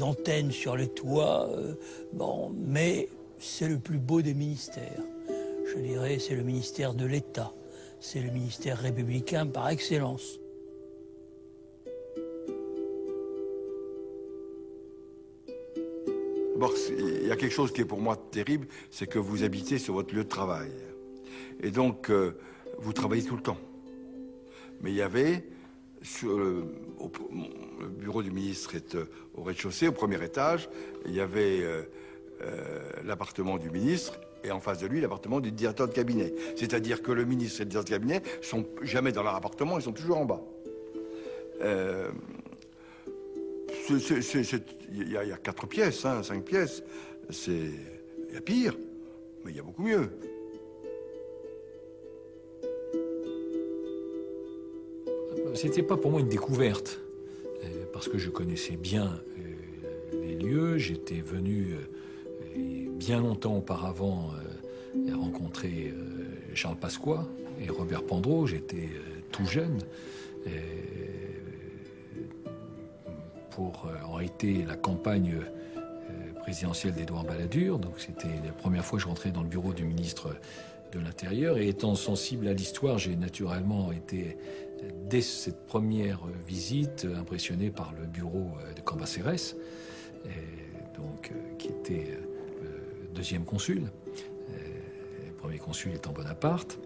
antennes sur les toits, bon, mais c'est le plus beau des ministères. Je dirais c'est le ministère de l'État. C'est le ministère républicain par excellence. D'abord, il y a quelque chose qui est pour moi terrible, c'est que vous habitez sur votre lieu de travail. Et donc, vous travaillez tout le temps. Mais il y avait, le bureau du ministre est au rez-de-chaussée, au premier étage, il y avait l'appartement du ministre, et en face de lui, l'appartement du directeur de cabinet. C'est-à-dire que le ministre et le directeur de cabinet ne sont jamais dans leur appartement, ils sont toujours en bas. Il y a 4 pièces, 5 pièces. Il y a pire, mais il y a beaucoup mieux. C'était pas pour moi une découverte, parce que je connaissais bien les lieux. J'étais venu bien longtemps auparavant rencontrer Charles Pasqua et Robert Pandreau. J'étais tout jeune. Pour en été la campagne présidentielle d'Édouard Balladur. Donc c'était la première fois que je rentrais dans le bureau du ministre de l'Intérieur. Et étant sensible à l'histoire, j'ai naturellement été, dès cette première visite, impressionné par le bureau de Cambacérès, qui était le deuxième consul. Le premier consul étant Bonaparte.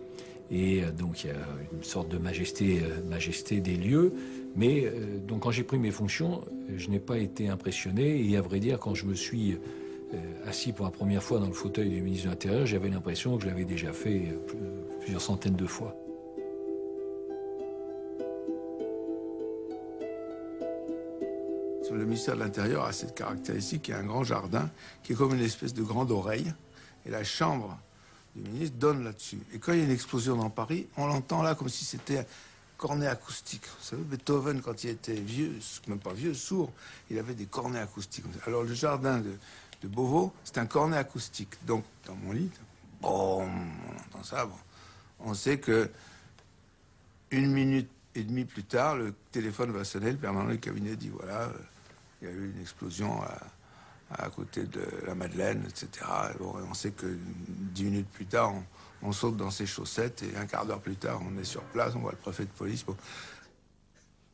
Et donc il y a une sorte de majesté des lieux. Mais donc quand j'ai pris mes fonctions, je n'ai pas été impressionné. Et à vrai dire, quand je me suis assis pour la première fois dans le fauteuil du ministre de l'Intérieur, j'avais l'impression que je l'avais déjà fait plusieurs centaines de fois. Le ministère de l'Intérieur a cette caractéristique, il y a un grand jardin qui est comme une espèce de grande oreille. Et la chambre du ministre donne là-dessus. Et quand il y a une explosion dans Paris, on l'entend là comme si c'était un cornet acoustique. Vous savez, Beethoven, quand il était vieux, même pas vieux, sourd, il avait des cornets acoustiques. Alors le jardin de Beauvau, c'est un cornet acoustique. Donc dans mon lit, bon, on entend ça, bon. On sait que 1 minute et demie plus tard, le téléphone va sonner, le permanent du cabinet dit voilà, il y a eu une explosion à côté de la Madeleine, etc. Et bon, on sait que 10 minutes plus tard, on saute dans ses chaussettes et un quart d'heure plus tard, on est sur place, on voit le préfet de police. Bon.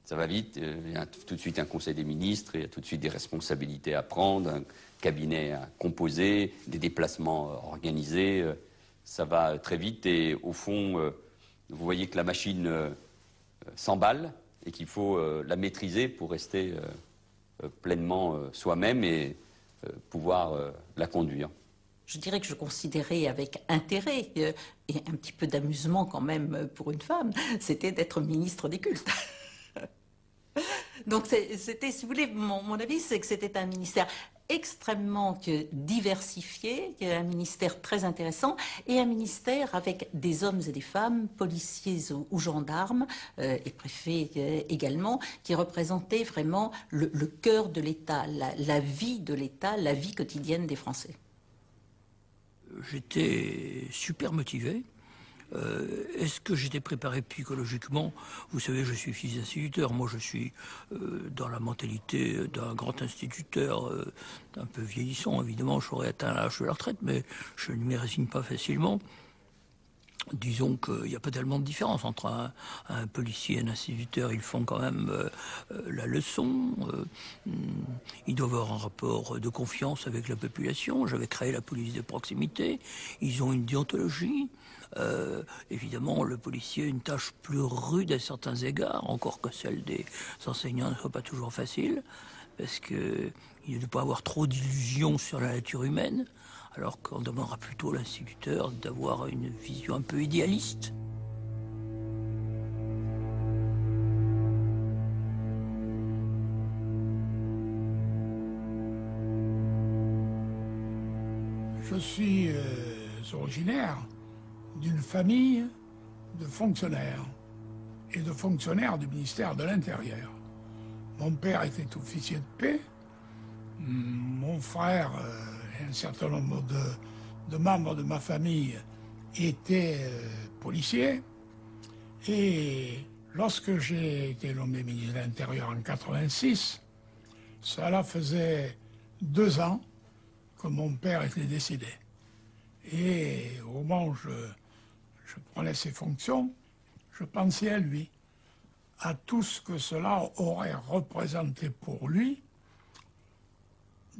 Ça va vite, il y a tout de suite un conseil des ministres, il y a tout de suite des responsabilités à prendre, un cabinet à composer, des déplacements organisés. Ça va très vite et au fond, vous voyez que la machine s'emballe et qu'il faut la maîtriser pour rester pleinement soi-même et pouvoir la conduire. Je dirais que je considérais avec intérêt et un petit peu d'amusement quand même pour une femme, c'était d'être ministre des cultes. Donc c'était, si vous voulez, mon avis, c'est que c'était un ministère extrêmement diversifié, un ministère très intéressant et un ministère avec des hommes et des femmes, policiers ou gendarmes et préfets également, qui représentaient vraiment le cœur de l'État, la vie de l'État, la vie quotidienne des Français. J'étais super motivé. Est-ce que j'étais préparé psychologiquement? Vous savez, je suis fils d'instituteur. Moi, je suis dans la mentalité d'un grand instituteur, un peu vieillissant. Évidemment, j'aurais atteint l'âge de la retraite, mais je ne m'y résigne pas facilement. disons qu'il n'y a pas tellement de différence entre un policier et un instituteur. Ils font quand même la leçon. Ils doivent avoir un rapport de confiance avec la population. J'avais créé la police de proximité. Ils ont une déontologie. Évidemment, le policier a une tâche plus rude à certains égards, encore que celle des enseignants ne soit pas toujours facile, parce qu'il ne doit pas avoir trop d'illusions sur la nature humaine, alors qu'on demandera plutôt à l'instituteur d'avoir une vision un peu idéaliste. Je suis originaire d'une famille de fonctionnaires et de fonctionnaires du ministère de l'Intérieur. Mon père était officier de paix, mon frère et un certain nombre de membres de ma famille étaient policiers, et lorsque j'ai été nommé ministre de l'Intérieur en 86, cela faisait 2 ans que mon père était décédé. Et au moment où je prenais ses fonctions, je pensais à lui, à tout ce que cela aurait représenté pour lui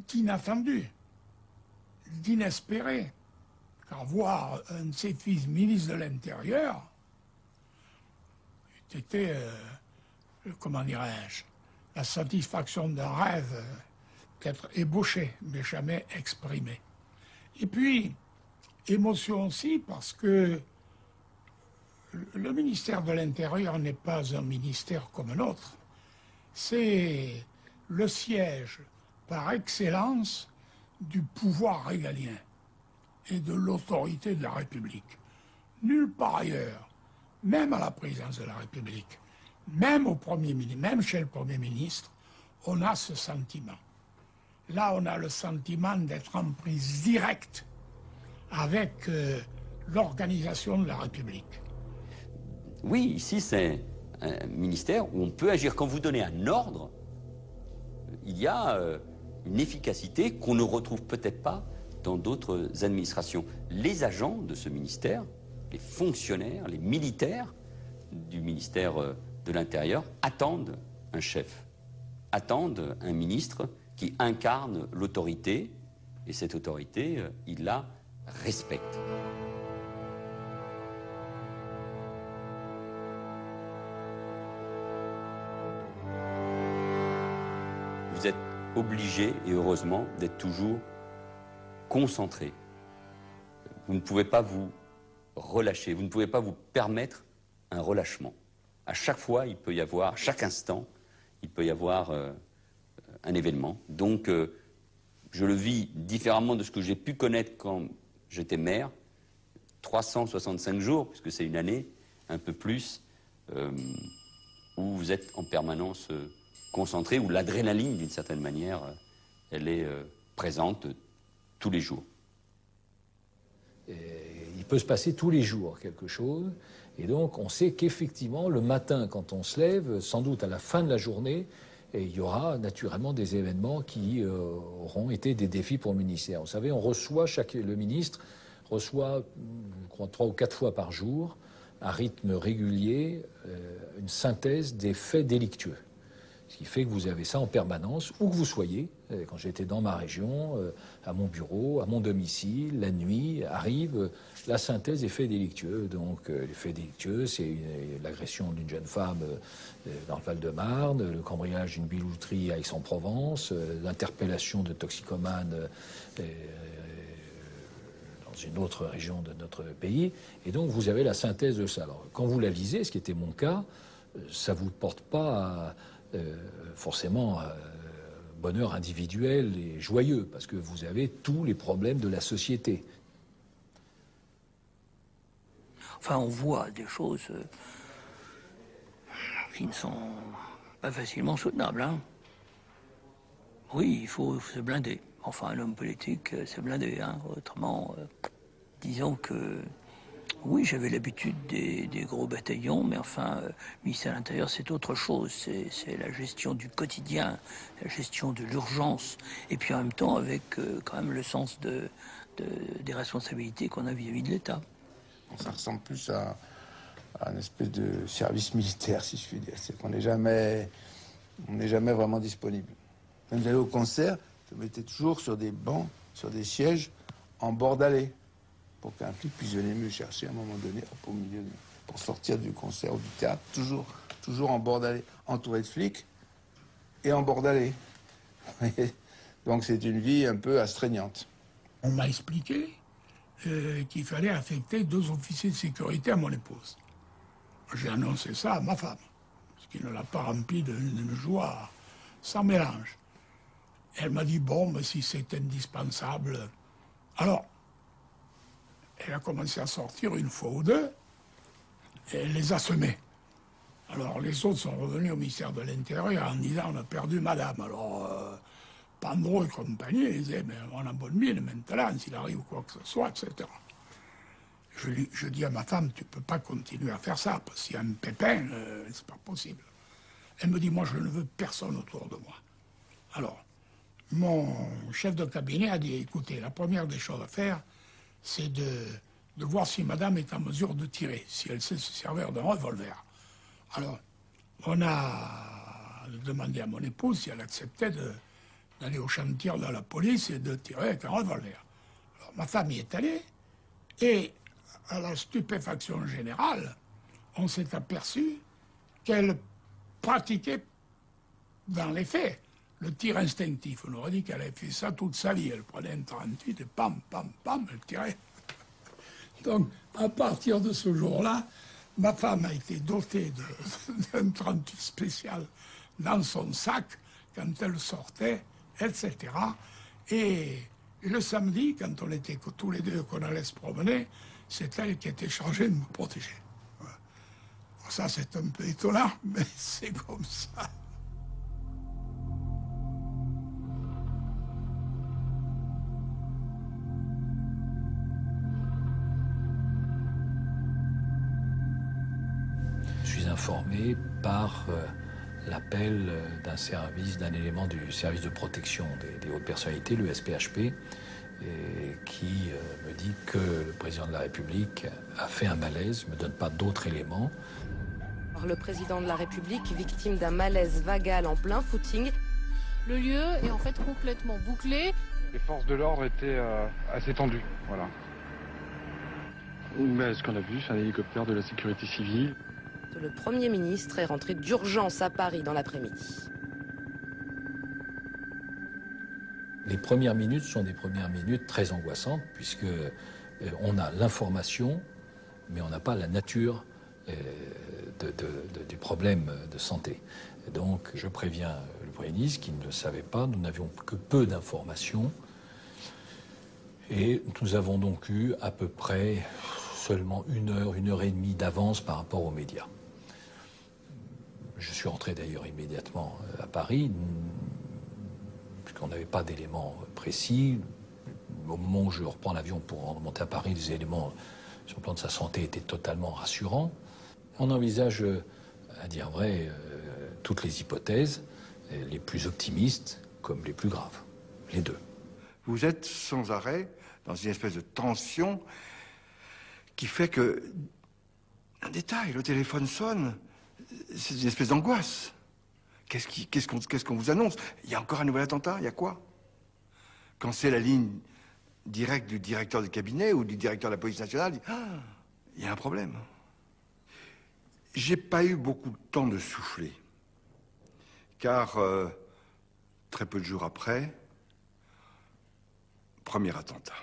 d'inattendu, d'inespéré. Car voir un de ses fils ministre de l'Intérieur, c'était, comment dirais-je, la satisfaction d'un rêve peut-être ébauché, mais jamais exprimé. Et puis, émotion aussi, parce que le ministère de l'Intérieur n'est pas un ministère comme un autre. C'est le siège par excellence du pouvoir régalien et de l'autorité de la République. Nulle part ailleurs, même à la présidence de la République, même au Premier ministre, même chez le Premier ministre, on a ce sentiment. Là, on a le sentiment d'être en prise directe avec l'organisation de la République. Oui, ici c'est un ministère où on peut agir. Quand vous donnez un ordre, il y a une efficacité qu'on ne retrouve peut-être pas dans d'autres administrations. Les agents de ce ministère, les fonctionnaires, les militaires du ministère de l'Intérieur attendent un chef, attendent un ministre qui incarne l'autorité, et cette autorité, il la respecte. Vous êtes obligé, et heureusement, d'être toujours concentré. Vous ne pouvez pas vous relâcher, vous ne pouvez pas vous permettre un relâchement. À chaque fois, il peut y avoir, à chaque instant, il peut y avoir un événement. Donc, je le vis différemment de ce que j'ai pu connaître quand j'étais maire. 365 jours, puisque c'est une année, un peu plus, où vous êtes en permanence concentré, où l'adrénaline, d'une certaine manière, elle est présente tous les jours. Il peut se passer tous les jours quelque chose, et donc on sait qu'effectivement, le matin, quand on se lève, sans doute à la fin de la journée, et il y aura naturellement des événements qui auront été des défis pour le ministère. Vous savez, le ministre reçoit, je crois, 3 ou 4 fois par jour, à rythme régulier, une synthèse des faits délictueux. Ce qui fait que vous avez ça en permanence, où que vous soyez. Quand j'étais dans ma région, à mon bureau, à mon domicile, la nuit, arrive la synthèse des faits délictueux. Donc les faits délictueux, c'est l'agression d'une jeune femme dans le Val-de-Marne, le cambriolage d'une bijouterie à Aix-en-Provence, l'interpellation de toxicomanes dans une autre région de notre pays. Et donc vous avez la synthèse de ça. Alors quand vous la lisez, ce qui était mon cas, ça ne vous porte pas forcément bonheur individuel et joyeux, parce que vous avez tous les problèmes de la société. Enfin, on voit des choses qui ne sont pas facilement soutenables. Hein. Oui, il faut se blinder. Enfin, un homme politique, c'est blindé. Hein. Autrement, disons que... Oui, j'avais l'habitude des gros bataillons, mais enfin, ministère de l'Intérieur, c'est autre chose. C'est la gestion du quotidien, la gestion de l'urgence, et puis en même temps avec quand même le sens des responsabilités qu'on a vis-à-vis de l'État. Ça ressemble plus à un espèce de service militaire, si je puis dire. C'est qu'on n'est jamais vraiment disponible. Quand j'allais au concert, je me mettais toujours sur des bancs, sur des sièges, en bord d'allée, pour qu'un flic puisse venir me chercher à un moment donné, au milieu, pour sortir du concert ou du théâtre, toujours en bord d'allée, entouré de flics et en bord d'allée. Donc c'est une vie un peu astreignante. On m'a expliqué qu'il fallait affecter 2 officiers de sécurité à mon épouse. J'ai annoncé ça à ma femme, ce qui ne l'a pas rempli d'une joie sans mélange. Elle m'a dit, bon, mais si c'est indispensable... Alors, elle a commencé à sortir une fois ou deux, et elle les a semés. Alors, les autres sont revenus au ministère de l'Intérieur en disant, on a perdu madame. Alors, Pandro et compagnie, ils disaient, mais on a bonne mine maintenant, s'il arrive quoi que ce soit, etc. Je dis à ma femme, tu ne peux pas continuer à faire ça, parce qu'il y a un pépin, c'est pas possible. Elle me dit, moi, je ne veux personne autour de moi. Alors, mon chef de cabinet a dit, écoutez, la première des choses à faire, c'est de voir si madame est en mesure de tirer, si elle sait se servir d'un revolver. Alors, on a demandé à mon épouse si elle acceptait d'aller au chantier de la police et de tirer avec un revolver. Alors, ma femme y est allée, et à la stupéfaction générale, on s'est aperçu qu'elle pratiquait dans les faits le tir instinctif. On aurait dit qu'elle avait fait ça toute sa vie. Elle prenait un 38 et pam, pam, pam, elle tirait. Donc, à partir de ce jour-là, ma femme a été dotée d'un 38 spécial dans son sac quand elle sortait, etc. Et le samedi, quand on était tous les deux, qu'on allait se promener, c'est elle qui était chargée de me protéger. Voilà. Ça, c'est un peu étonnant, mais c'est comme ça. Je suis informé par l'appel d'un élément du service de protection des hautes personnalités, le SPHP, qui me dit que le président de la République a fait un malaise, ne me donne pas d'autres éléments. Le président de la République, victime d'un malaise vagal en plein footing. Le lieu est en fait complètement bouclé. Les forces de l'ordre étaient assez tendues, voilà. Ce qu'on a vu, c'est un hélicoptère de la sécurité civile. Le Premier ministre est rentré d'urgence à Paris dans l'après-midi. Les premières minutes sont des premières minutes très angoissantes, puisque on a l'information, mais on n'a pas la nature du problème de santé. Et donc, je préviens le Premier ministre qui ne le savait pas, nous n'avions que peu d'informations, et nous avons donc eu à peu près seulement 1 heure et demie d'avance par rapport aux médias. Je suis rentré d'ailleurs immédiatement à Paris, puisqu'on n'avait pas d'éléments précis. Au moment où je reprends l'avion pour remonter à Paris, les éléments sur le plan de sa santé étaient totalement rassurants. On envisage, à dire vrai, toutes les hypothèses, les plus optimistes comme les plus graves, les deux. Vous êtes sans arrêt dans une espèce de tension qui fait que, un détail, le téléphone sonne, c'est une espèce d'angoisse. Qu'est-ce qu'on vous annonce? Il y a encore un nouvel attentat, il y a quoi? Quand c'est la ligne directe du directeur du cabinet ou du directeur de la police nationale, il y a un problème. J'ai pas eu beaucoup de temps de souffler, car très peu de jours après, premier attentat.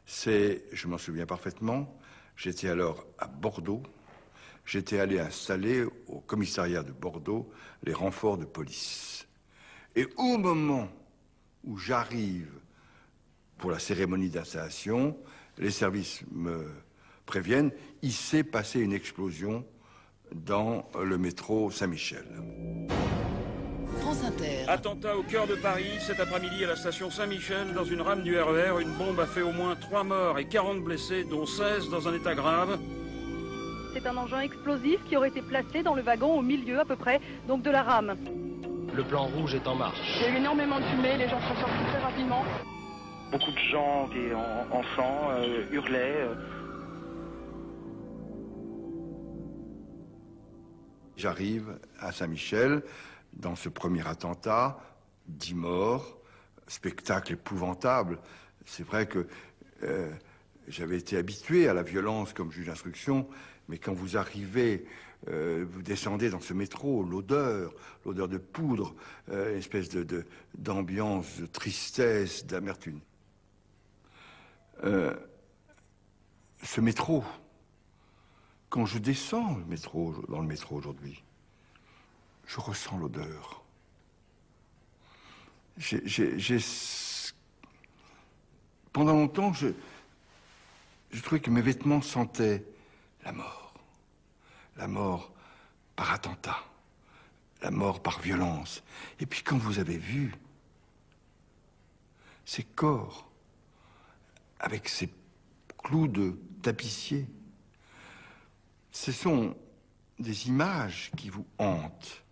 Je m'en souviens parfaitement, j'étais alors à Bordeaux, j'étais allé installer au commissariat de Bordeaux les renforts de police. Et au moment où j'arrive pour la cérémonie d'installation, les services me préviennent, il s'est passé une explosion dans le métro Saint-Michel. France Inter. Attentat au cœur de Paris, cet après-midi à la station Saint-Michel, dans une rame du RER. Une bombe a fait au moins 3 morts et 40 blessés, dont 16 dans un état grave. C'est un engin explosif qui aurait été placé dans le wagon au milieu à peu près, donc de la rame. Le plan rouge est en marche. Il y a eu énormément de fumée, les gens sont sortis très rapidement. Beaucoup de gens étaient en sang, hurlaient, J'arrive à Saint-Michel, dans ce premier attentat, 10 morts, spectacle épouvantable. C'est vrai que j'avais été habitué à la violence comme juge d'instruction, mais quand vous arrivez, vous descendez dans ce métro, l'odeur de poudre, une espèce d'ambiance, de tristesse, d'amertume. Ce métro, quand je descends dans le métro aujourd'hui, je ressens l'odeur. Pendant longtemps, je trouvais que mes vêtements sentaient la mort. La mort par attentat, la mort par violence. Et puis quand vous avez vu ces corps avec ces clous de tapissier, ce sont des images qui vous hantent,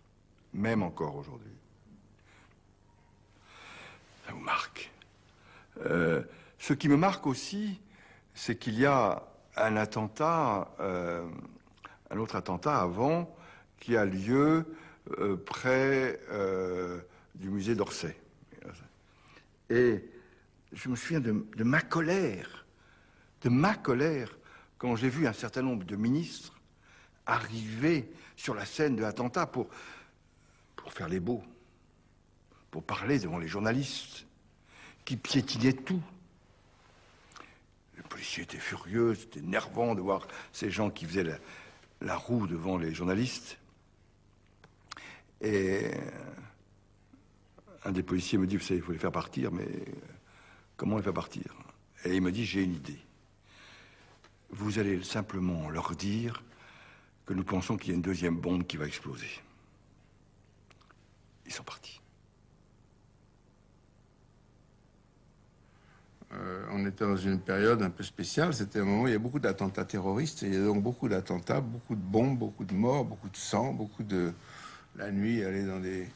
même encore aujourd'hui. Ça vous marque. Ce qui me marque aussi, c'est qu'il y a un attentat, un autre attentat avant, qui a lieu près du musée d'Orsay. Et je me souviens de ma colère, quand j'ai vu un certain nombre de ministres arriver sur la scène de l'attentat pour faire les beaux, pour parler devant les journalistes, qui piétinaient tout. Les policiers étaient furieux, c'était énervant de voir ces gens qui faisaient la roue devant les journalistes. Et un des policiers me dit, vous savez, il faut les faire partir, mais comment les faire partir? Et il me dit, j'ai une idée. Vous allez simplement leur dire que nous pensons qu'il y a une deuxième bombe qui va exploser. Ils sont partis. On était dans une période un peu spéciale. C'était un moment où il y a beaucoup d'attentats terroristes. Et il y a donc beaucoup d'attentats, beaucoup de bombes, beaucoup de morts, beaucoup de sang, beaucoup de... La nuit, aller dans des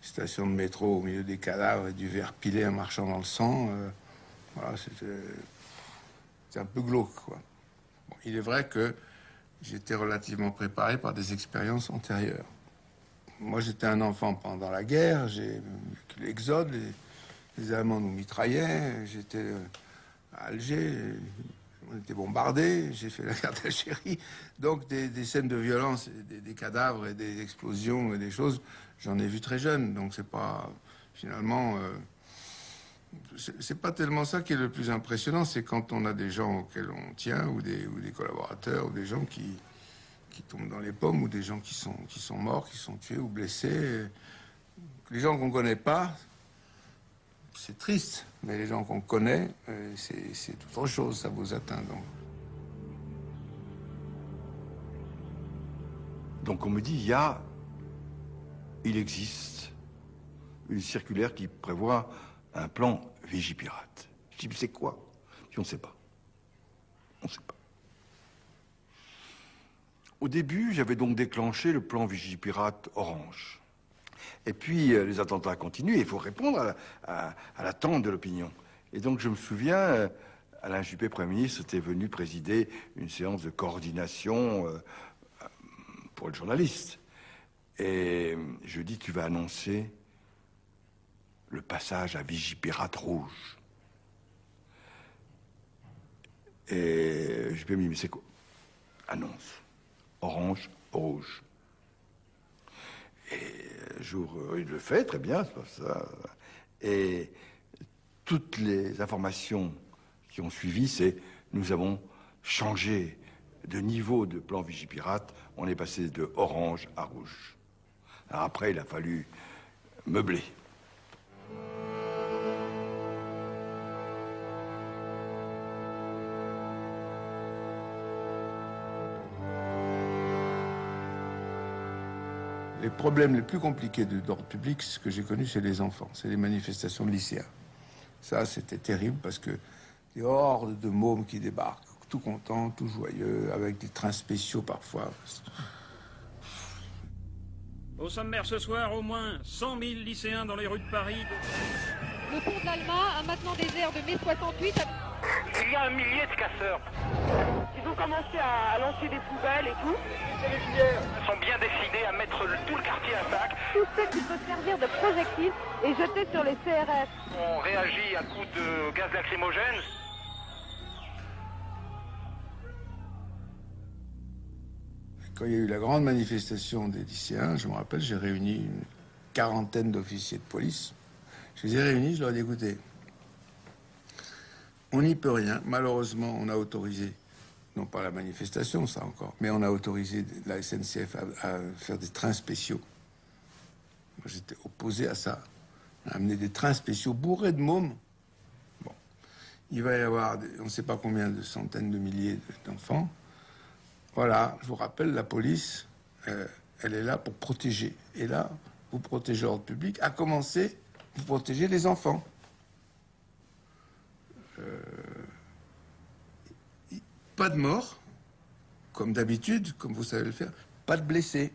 stations de métro au milieu des cadavres et du verre pilé en marchant dans le sang. Voilà, c'était un peu glauque, quoi. Bon, il est vrai que j'étais relativement préparé par des expériences antérieures. Moi, j'étais un enfant pendant la guerre. J'ai vécu l'exode. Les Allemands nous mitraillaient. J'étais à Alger. On était bombardés. J'ai fait la guerre d'Algérie. Donc, des scènes de violence, des cadavres et des explosions et des choses, j'en ai vu très jeune. Donc, c'est pas... Finalement... c'est pas tellement ça qui est le plus impressionnant. C'est quand on a des gens auxquels on tient, ou des collaborateurs, ou des gens qui tombent dans les pommes, ou des gens qui sont morts, qui sont tués ou blessés. Les gens qu'on connaît pas... C'est triste, mais les gens qu'on connaît, c'est autre chose, ça vous atteint. Donc on me dit, il existe une circulaire qui prévoit un plan Vigipirate. Je dis, c'est quoi? Puis on ne sait pas. On ne sait pas. Au début, j'avais donc déclenché le plan Vigipirate Orange. Et puis, les attentats continuent, et il faut répondre à l'attente de l'opinion. Et donc, je me souviens, Alain Juppé, Premier ministre, était venu présider une séance de coordination pour le journaliste. Et je dis, tu vas annoncer le passage à Vigipirate rouge. Et Juppé me dit, mais c'est quoi? Annonce. Orange, rouge. Et il le fait, très bien, c'est pas ça. Et toutes les informations qui ont suivi, c'est nous avons changé de niveau de plan Vigipirate, on est passé de orange à rouge. Alors après, il a fallu meubler. Les problèmes les plus compliqués d'ordre public, ce que j'ai connu, c'est les enfants. C'est les manifestations de lycéens. Ça, c'était terrible parce que des hordes de mômes qui débarquent, tout contents, tout joyeux, avec des trains spéciaux parfois. Au sommaire ce soir, au moins 100 000 lycéens dans les rues de Paris. Le pont de l'Alma a maintenant des airs de mai 68. Il y a un millier de casseurs. Ils ont commencé à lancer des poubelles et tout. Ils sont bien décidés à mettre tout le quartier à sac. Tout ce qui peut servir de projectile est jeté sur les CRS. On réagit à coups de gaz lacrymogène. Quand il y a eu la grande manifestation des lycéens, je me rappelle, j'ai réuni une quarantaine d'officiers de police. Je les ai réunis, je leur ai dit, écoutez, on n'y peut rien. Malheureusement, on a autorisé, non pas la manifestation, ça encore, mais on a autorisé la SNCF à faire des trains spéciaux. Moi, j'étais opposé à ça. À amener des trains spéciaux bourrés de mômes. Bon. Il va y avoir, on ne sait pas combien de centaines de milliers d'enfants. Voilà, je vous rappelle, la police, elle est là pour protéger. Et là, vous protégez l'ordre public, à commencer, vous protégez les enfants. Pas de morts, comme d'habitude, comme vous savez le faire. Pas de blessés.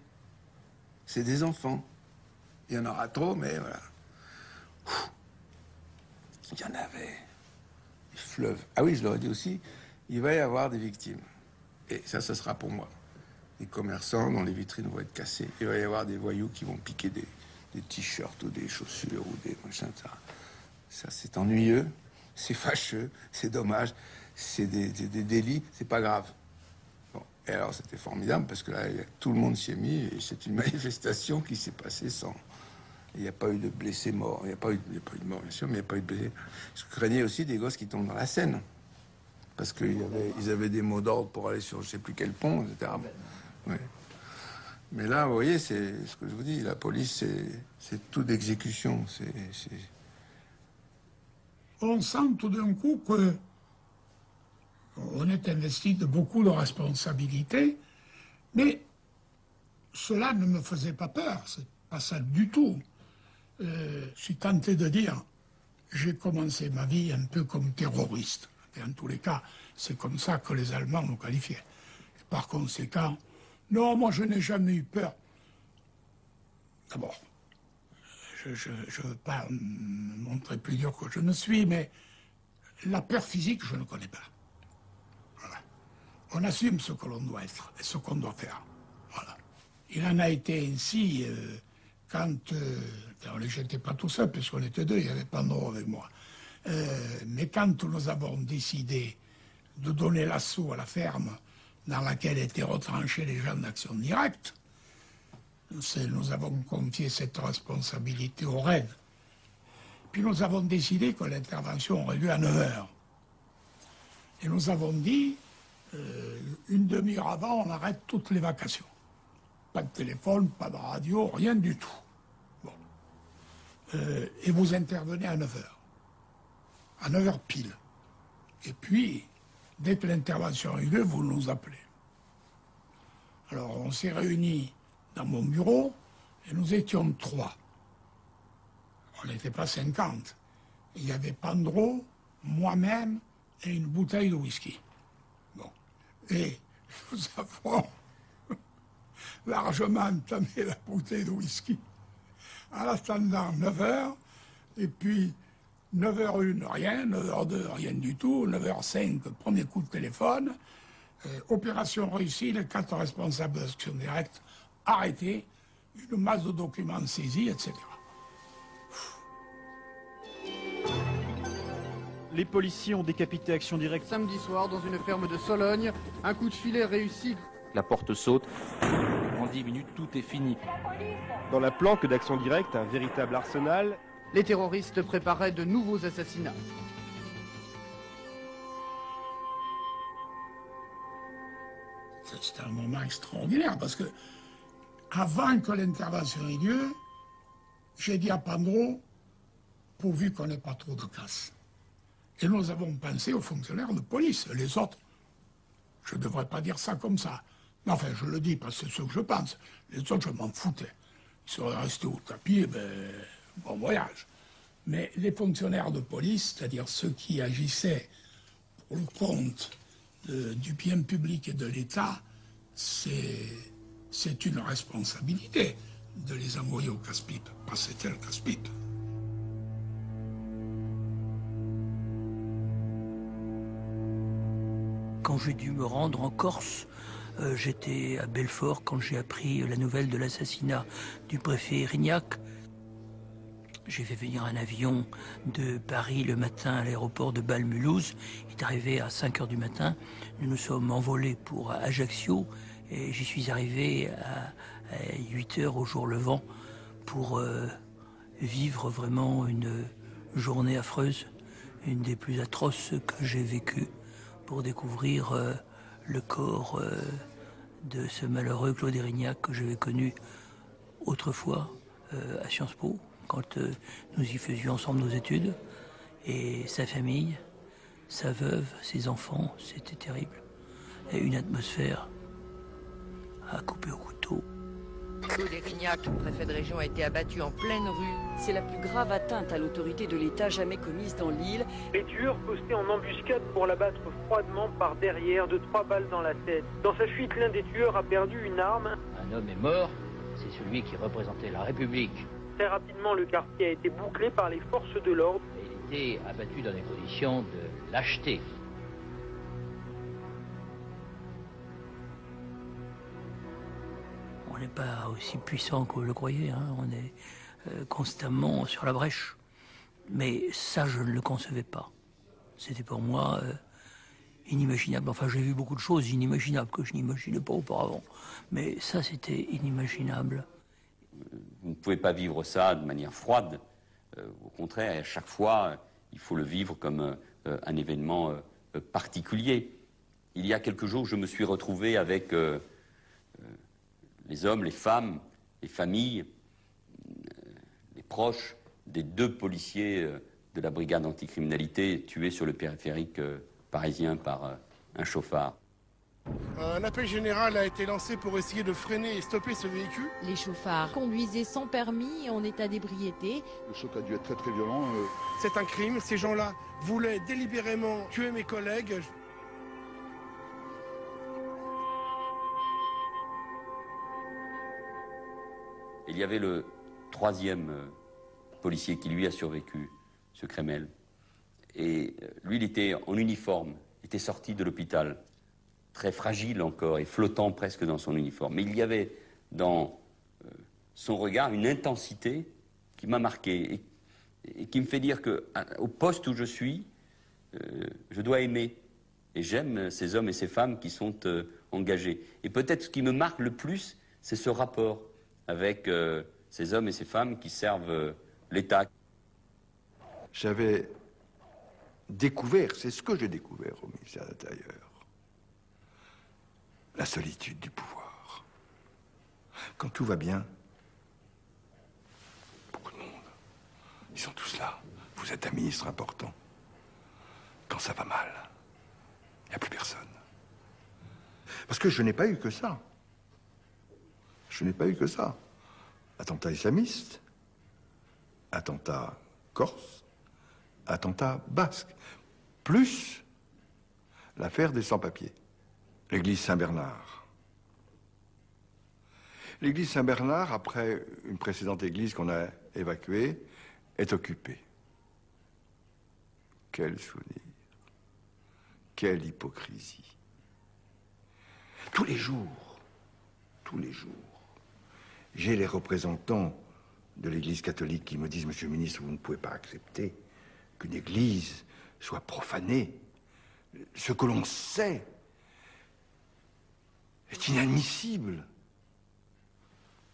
C'est des enfants. Il y en aura trop, mais voilà. Il y en avait. Des fleuves. Ah oui, je leur ai dit aussi, il va y avoir des victimes. Et ça sera pour moi. Des commerçants dont les vitrines vont être cassées. Il va y avoir des voyous qui vont piquer des t-shirts ou des chaussures ou des machins. Ça c'est ennuyeux, c'est fâcheux, c'est dommage, c'est des délits, c'est pas grave. Bon. Et alors c'était formidable parce que là, tout le monde s'y est mis et c'est une manifestation qui s'est passée sans... Il n'y a pas eu de blessés morts. Il n'y a pas eu de morts, bien sûr, mais il n'y a pas eu de blessés. Je craignais aussi des gosses qui tombent dans la Seine. Parce qu'ils avaient des mots d'ordre pour aller sur je ne sais plus quel pont, etc. Ouais. Mais là, vous voyez, c'est ce que je vous dis, la police, c'est tout d'exécution. On sent tout d'un coup qu'on est investi de beaucoup de responsabilités, mais cela ne me faisait pas peur, c'est pas ça du tout. Je suis tenté de dire, j'ai commencé ma vie un peu comme terroriste. Et en tous les cas, c'est comme ça que les Allemands nous qualifiaient. Et par conséquent, non, moi je n'ai jamais eu peur. D'abord, je ne veux pas me montrer plus dur que je ne suis, mais la peur physique, je ne connais pas. Voilà. On assume ce que l'on doit être et ce qu'on doit faire. Voilà. Il en a été ainsi quand... je n'étais pas tout seul, puisqu'on était deux, il y avait Pandro avec moi. Mais quand nous avons décidé de donner l'assaut à la ferme dans laquelle étaient retranchés les gens d'Action Directe, nous avons confié cette responsabilité au RAID. Puis nous avons décidé que l'intervention aurait lieu à 9h. Et nous avons dit, une demi-heure avant, on arrête toutes les vacations. Pas de téléphone, pas de radio, rien du tout. Bon. Et vous intervenez à 9h. À 9h pile. Et puis, dès que l'intervention a eu lieu, vous nous appelez. Alors, on s'est réunis dans mon bureau, et nous étions 3. On n'était pas 50. Il y avait Pandro, moi-même, et une bouteille de whisky. Bon. Et nous avons largement entamé la bouteille de whisky en attendant 9h, et puis 9h01, rien, 9h02, rien du tout, 9h05, premier coup de téléphone, opération réussie, les 4 responsables d'Action Directe arrêtés, une masse de documents saisis, etc. Les policiers ont décapité Action Directe samedi soir dans une ferme de Sologne. Un coup de filet réussi. La porte saute. En 10 minutes, tout est fini. Dans la planque d'Action Directe, un véritable arsenal. Les terroristes préparaient de nouveaux assassinats. C'est un moment extraordinaire parce que, avant que l'intervention ait lieu, j'ai dit à Pandro, pourvu qu'on n'ait pas trop de casse. Et nous avons pensé aux fonctionnaires de police, les autres. Je ne devrais pas dire ça comme ça. Mais enfin, je le dis parce que c'est ce que je pense. Les autres, je m'en foutais. Ils seraient restés au tapis, et ben, bon voyage. Mais les fonctionnaires de police, c'est-à-dire ceux qui agissaient pour le compte du bien public et de l'État, c'est une responsabilité de les envoyer au casse-pipe. Parce que c'était le casse-pipe. « 1 Quand j'ai dû me rendre en Corse, j'étais à Belfort quand j'ai appris la nouvelle de l'assassinat du préfet Erignac. J'ai fait venir un avion de Paris le matin à l'aéroport de Bâle-Mulhouse. Il est arrivé à 5 h du matin. Nous nous sommes envolés pour Ajaccio et j'y suis arrivé à 8 h au jour levant pour vivre vraiment une journée affreuse, une des plus atroces que j'ai vécues, pour découvrir le corps de ce malheureux Claude Erignac que j'avais connu autrefois à Sciences Po, quand nous y faisions ensemble nos études, et sa famille, sa veuve, ses enfants, c'était terrible. Et une atmosphère à couper au couteau. Claude Erignac, préfet de région, a été abattu en pleine rue. C'est la plus grave atteinte à l'autorité de l'État jamais commise dans l'île. Les tueurs postaient en embuscade pour l'abattre froidement par derrière de 3 balles dans la tête. Dans sa fuite, l'un des tueurs a perdu une arme. Un homme est mort, c'est celui qui représentait la République. Très rapidement, le quartier a été bouclé par les forces de l'ordre. Et il était abattu dans des conditions de lâcheté. On n'est pas aussi puissant que vous le croyez, hein. On est constamment sur la brèche. Mais ça, je ne le concevais pas. C'était pour moi inimaginable. Enfin, j'ai vu beaucoup de choses inimaginables que je n'imaginais pas auparavant. Mais ça, c'était inimaginable. Vous ne pouvez pas vivre ça de manière froide. Au contraire, à chaque fois, il faut le vivre comme un événement particulier. Il y a quelques jours, je me suis retrouvé avec les hommes, les femmes, les familles, les proches des 2 policiers de la brigade anticriminalité tués sur le périphérique parisien par un chauffard. Un appel général a été lancé pour essayer de freiner et stopper ce véhicule. Les chauffards conduisaient sans permis et en état d'ébriété. Le choc a dû être très très violent. C'est un crime. Ces gens-là voulaient délibérément tuer mes collègues. Il y avait le 3e policier qui lui a survécu, ce Crémel. Et lui, il était en uniforme, il était sorti de l'hôpital, très fragile encore et flottant presque dans son uniforme. Mais il y avait dans son regard une intensité qui m'a marqué et qui me fait dire qu'au poste où je suis, je dois aimer. Et j'aime ces hommes et ces femmes qui sont engagés. Et peut-être ce qui me marque le plus, c'est ce rapport avec ces hommes et ces femmes qui servent l'État. J'avais découvert, c'est ce que j'ai découvert au ministère de l'Intérieur, la solitude du pouvoir. Quand tout va bien, beaucoup de monde, ils sont tous là. Vous êtes un ministre important. Quand ça va mal, il n'y a plus personne. Parce que je n'ai pas eu que ça. Je n'ai pas eu que ça. Attentat islamiste, attentat corse, attentat basque, plus l'affaire des sans-papiers. L'église Saint-Bernard. L'église Saint-Bernard, après une précédente église qu'on a évacuée, est occupée. Quel souvenir. Quelle hypocrisie. Tous les jours, j'ai les représentants de l'Église catholique qui me disent « Monsieur le ministre, vous ne pouvez pas accepter qu'une église soit profanée. Ce que l'on sait est inadmissible.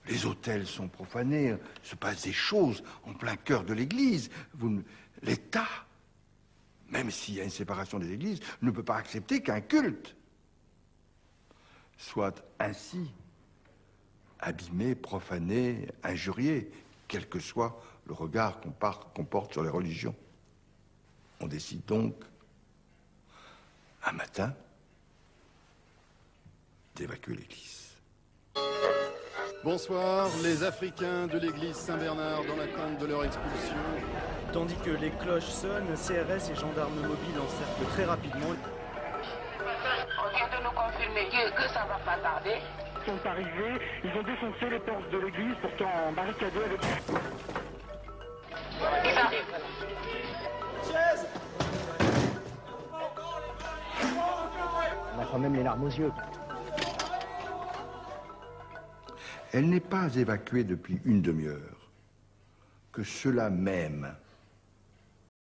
Les autels sont profanés, il se passe des choses en plein cœur de l'église. L'État, même s'il y a une séparation des églises, ne peut pas accepter qu'un culte soit ainsi abîmé, profané, injurié, quel que soit le regard qu'on porte sur les religions. On décide donc, un matin, d'évacuer l'église. Bonsoir, les Africains de l'église Saint-Bernard dans l'attente de leur expulsion. Tandis que les cloches sonnent, CRS et gendarmes mobiles encerclent très rapidement. On vient de nous confirmer que ça va pas tarder. Ils sont arrivés, ils ont défoncé les portes de l'église, pourtant barricadées avec... Ils arrivent. Chaise. même les larmes aux yeux. Elle n'est pas évacuée depuis une demi-heure. Que cela même